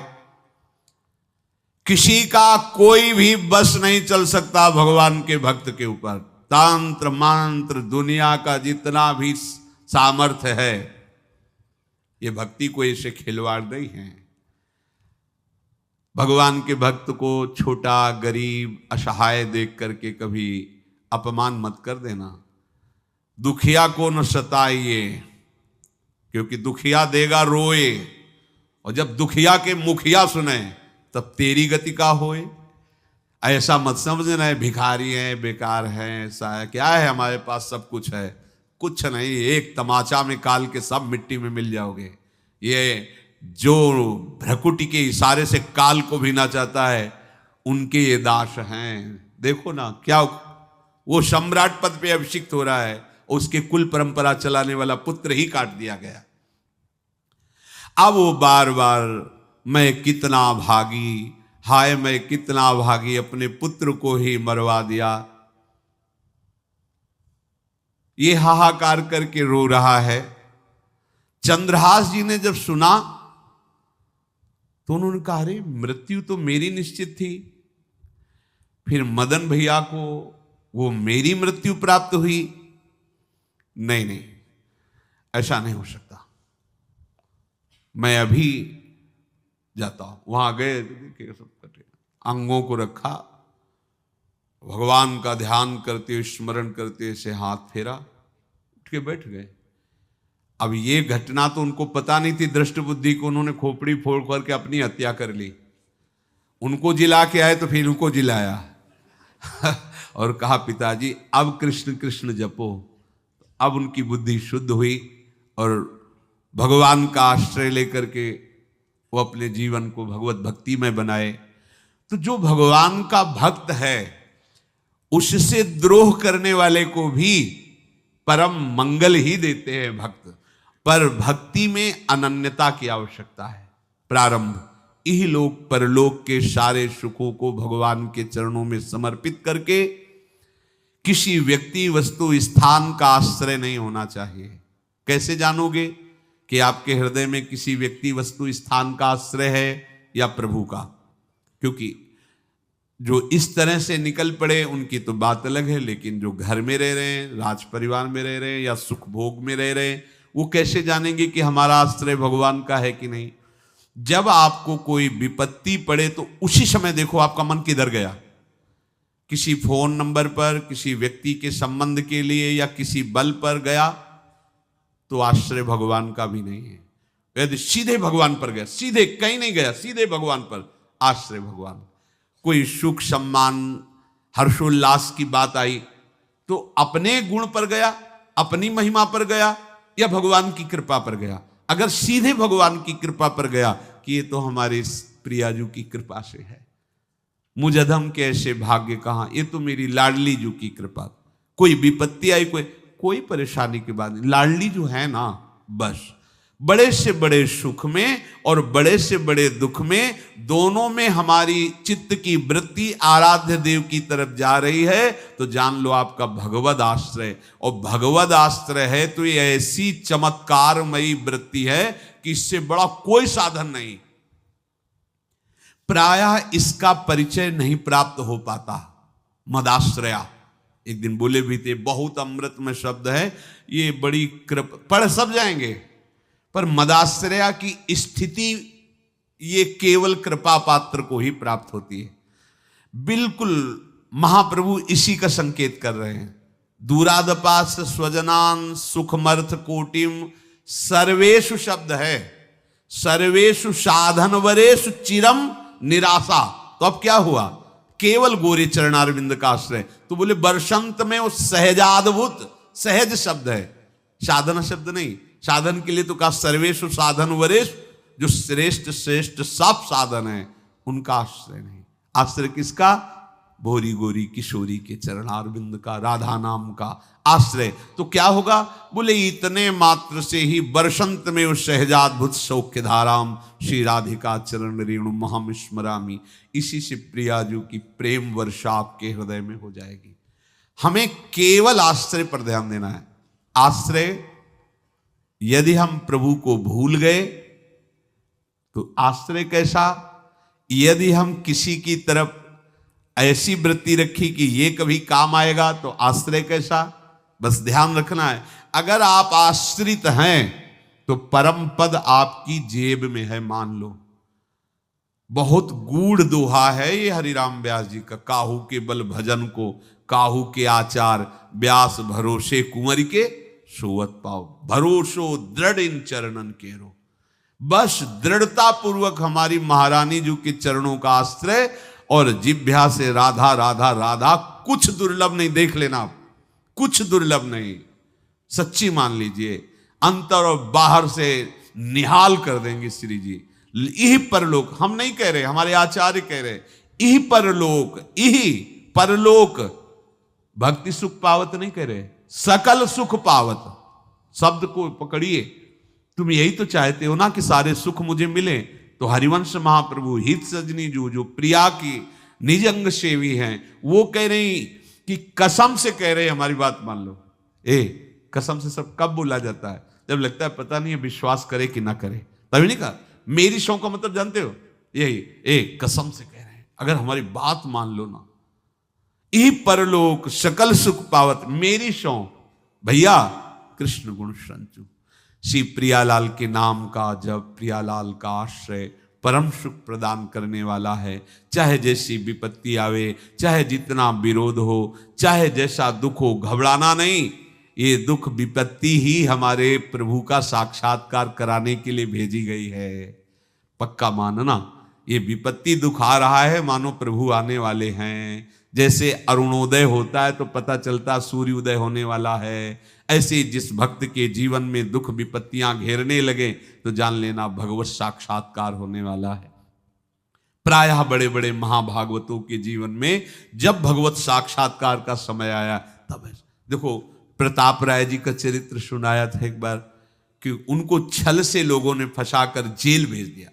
किसी का कोई भी बस नहीं चल सकता भगवान के भक्त के ऊपर। तंत्र मंत्र दुनिया का जितना भी सामर्थ्य है, ये भक्ति को ऐसे खिलवाड़ नहीं है। भगवान के भक्त को छोटा गरीब असहाय देख करके कभी अपमान मत कर देना। दुखिया को न सताइए, क्योंकि दुखिया देगा रोए, और जब दुखिया के मुखिया सुने तब तेरी गति का होए। ऐसा मत समझना है भिखारी है, बेकार है, ऐसा है, क्या है हमारे पास सब कुछ है। कुछ नहीं, एक तमाचा में काल के सब मिट्टी में मिल जाओगे। ये जो भ्रकुटी के इशारे से काल को भी ना चाहता है, उनके ये दास हैं। देखो ना क्या वो सम्राट पद पे अभिषिक्त हो रहा है, उसके कुल परंपरा चलाने वाला पुत्र ही काट दिया गया। अब वो बार बार मैं कितना भागी, हाय मैं कितना भागी, अपने पुत्र को ही मरवा दिया, ये हाहाकार करके रो रहा है। चंद्रहास जी ने जब सुना तो उन्होंने कहा अरे मृत्यु तो मेरी निश्चित थी, फिर मदन भैया को वो मेरी मृत्यु प्राप्त हुई। नहीं नहीं, ऐसा नहीं हो सकता, मैं अभी जाता हूं। वहां गए, देखिए सब कटे, अंगों को रखा, भगवान का ध्यान करते हुए स्मरण करते से हाथ फेरा, उठ के बैठ गए। अब ये घटना तो उनको पता नहीं थी, दृष्ट बुद्धि को उन्होंने खोपड़ी फोड़ करके अपनी हत्या कर ली। उनको जिला के आए तो फिर उनको जिलाया और कहा पिताजी अब कृष्ण कृष्ण जपो। अब उनकी बुद्धि शुद्ध हुई और भगवान का आश्रय लेकर के वो अपने जीवन को भगवत भक्ति में बनाए। तो जो भगवान का भक्त है उससे द्रोह करने वाले को भी परम मंगल ही देते हैं भक्त। पर भक्ति में अनन्यता की आवश्यकता है। प्रारंभ इहलोक परलोक के सारे सुखों को भगवान के चरणों में समर्पित करके किसी व्यक्ति वस्तु स्थान का आश्रय नहीं होना चाहिए। कैसे जानोगे कि आपके हृदय में किसी व्यक्ति वस्तु स्थान का आश्रय है या प्रभु का? क्योंकि जो इस तरह से निकल पड़े उनकी तो बात अलग है, लेकिन जो घर में रह रहे हैं, राज परिवार में रह रहे हैं या सुख भोग में रह रहे हैं, वो कैसे जानेंगे कि हमारा आश्रय भगवान का है कि नहीं? जब आपको कोई विपत्ति पड़े तो उसी समय देखो आपका मन किधर गया। किसी फोन नंबर पर, किसी व्यक्ति के संबंध के लिए या किसी बल पर गया तो आश्रय भगवान का भी नहीं है। यदि सीधे भगवान पर गया, सीधे कहीं नहीं गया, सीधे भगवान पर, आश्रय भगवान। कोई सुख सम्मान हर्षोल्लास की बात आई तो अपने गुण पर गया, अपनी महिमा पर गया या भगवान की कृपा पर गया? अगर सीधे भगवान की कृपा पर गया कि ये तो हमारे प्रियाजू की कृपा से है, मुझ अधम के ऐसे भाग्य कहां, ये तो मेरी लाडली जू की कृपा। कोई विपत्ति आई, कोई परेशानी की बात नहीं, लाडली जो है ना, बस बड़े से बड़े सुख में और बड़े से बड़े दुख में, दोनों में हमारी चित्त की वृत्ति आराध्य देव की तरफ जा रही है, तो जान लो आपका भगवद आश्रय। और भगवद आश्रय है तो ये ऐसी चमत्कारमयी वृत्ति है कि इससे बड़ा कोई साधन नहीं। प्रायः इसका परिचय नहीं प्राप्त हो पाता। मदाश्रया एक दिन बोले भी थे, बहुत अमृत में शब्द है ये, बड़ी कृपा, पढ़ सब जाएंगे, पर मदाश्रया की स्थिति ये केवल कृपा पात्र को ही प्राप्त होती है। बिल्कुल महाप्रभु इसी का संकेत कर रहे हैं। दूरादपास स्वजनान सुखमर्थ कोटिम, सर्वेषु शब्द है, सर्वेषु साधनवरेषु चिरम निराशा। तो अब क्या हुआ? केवल गोरे चरणारविंद का आश्रय। तो बोले वर्षंत में वो सहजाद्भुत, सहज शब्द है, साधन शब्द नहीं। साधन के लिए तो कहा सर्वेषु साधन वरेश, जो श्रेष्ठ श्रेष्ठ सब साधन है उनका आश्रय नहीं। आश्रय किसका? भोरी गोरी किशोरी के चरणारविंद का, राधा नाम का आश्रय। तो क्या होगा? बोले इतने मात्र से ही वर्षंत में उस सहजाद्भुत सौख्य धाराम श्री राधिका चरण रेणु महम स्मरामी, इसी से प्रियाजू की प्रेम वर्षा आपके हृदय में हो जाएगी। हमें केवल आश्रय पर ध्यान देना है। आश्रय, यदि हम प्रभु को भूल गए तो आश्रय कैसा? यदि हम किसी की तरफ ऐसी वृत्ति रखी कि ये कभी काम आएगा तो आश्रय कैसा? बस ध्यान रखना है, अगर आप आश्रित हैं तो परम पद आपकी जेब में है, मान लो। बहुत गूढ़ दोहा है ये हरिराम व्यास जी का, काहू के बल भजन को काहू के आचार, व्यास भरोसे कुंवर के सोवत पाओ, भरोसो दृढ़ इन चरणन केरो। बस दृढ़ता पूर्वक हमारी महारानी जी के चरणों का आश्रय, और जिभ्या से राधा राधा राधा, कुछ दुर्लभ नहीं, देख लेना आप, कुछ दुर्लभ नहीं, सच्ची मान लीजिए। अंतर और बाहर से निहाल कर देंगे श्री जी। यही परलोक, हम नहीं कह रहे, हमारे आचार्य कह रहे, यही परलोक, यही परलोक, भक्ति सुख पावत नहीं कह रहे, सकल सुख पावत शब्द को पकड़िए। तुम यही तो चाहते हो ना कि सारे सुख मुझे मिले। तो हरिवंश महाप्रभु हित सजनी जो प्रिया की निज अंग सेवी हैं, वो कह रही कि कसम से कह रहे, हमारी बात मान लो। कसम से सब कब बोला जाता है? जब लगता है पता नहीं है विश्वास करे कि ना करे, तभी नहीं कहा। मेरी सौ का मतलब जानते हो? यही कसम से कह रहे हैं, अगर हमारी बात मान लो ना, ई परलोक सकल सुख पावत, मेरी सौ भैया कृष्ण गुण संचु। श्री प्रियालाल के नाम का जब, प्रियालाल का आश्रय परम सुख प्रदान करने वाला है। चाहे जैसी विपत्ति आवे, चाहे जितना विरोध हो, चाहे जैसा दुख हो, घबराना नहीं। ये दुख विपत्ति ही हमारे प्रभु का साक्षात्कार कराने के लिए भेजी गई है। पक्का मानना, ये विपत्ति दुख आ रहा है, मानो प्रभु आने वाले हैं। जैसे अरुणोदय होता है तो पता चलता सूर्योदय होने वाला है, ऐसे जिस भक्त के जीवन में दुख विपत्तियां घेरने लगे तो जान लेना भगवत साक्षात्कार होने वाला है। प्रायः बड़े बड़े महाभागवतों के जीवन में जब भगवत साक्षात्कार का समय आया तब देखो, प्रताप राय जी का चरित्र सुनाया था एक बार कि उनको छल से लोगों ने फंसाकर जेल भेज दिया।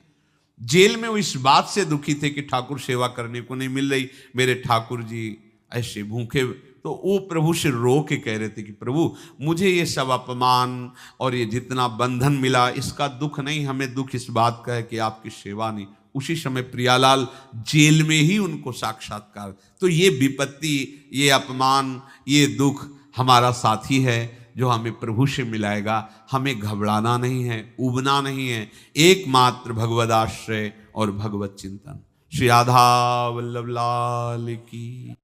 जेल में वो इस बात से दुखी थे कि ठाकुर सेवा करने को नहीं मिल रही, मेरे ठाकुर जी ऐसे भूखे। तो वो प्रभु से रो के कह रहे थे कि प्रभु मुझे ये सब अपमान और ये जितना बंधन मिला इसका दुख नहीं, हमें दुख इस बात का है कि आपकी सेवा नहीं। उसी समय प्रियालाल जेल में ही उनको साक्षात्कार। तो ये विपत्ति, ये अपमान, ये दुख हमारा साथी है जो हमें प्रभु से मिलाएगा। हमें घबराना नहीं है, उबना नहीं है, एकमात्र भगवद आश्रय और भगवत चिंतन। श्री राधा वल्लभ लाल की।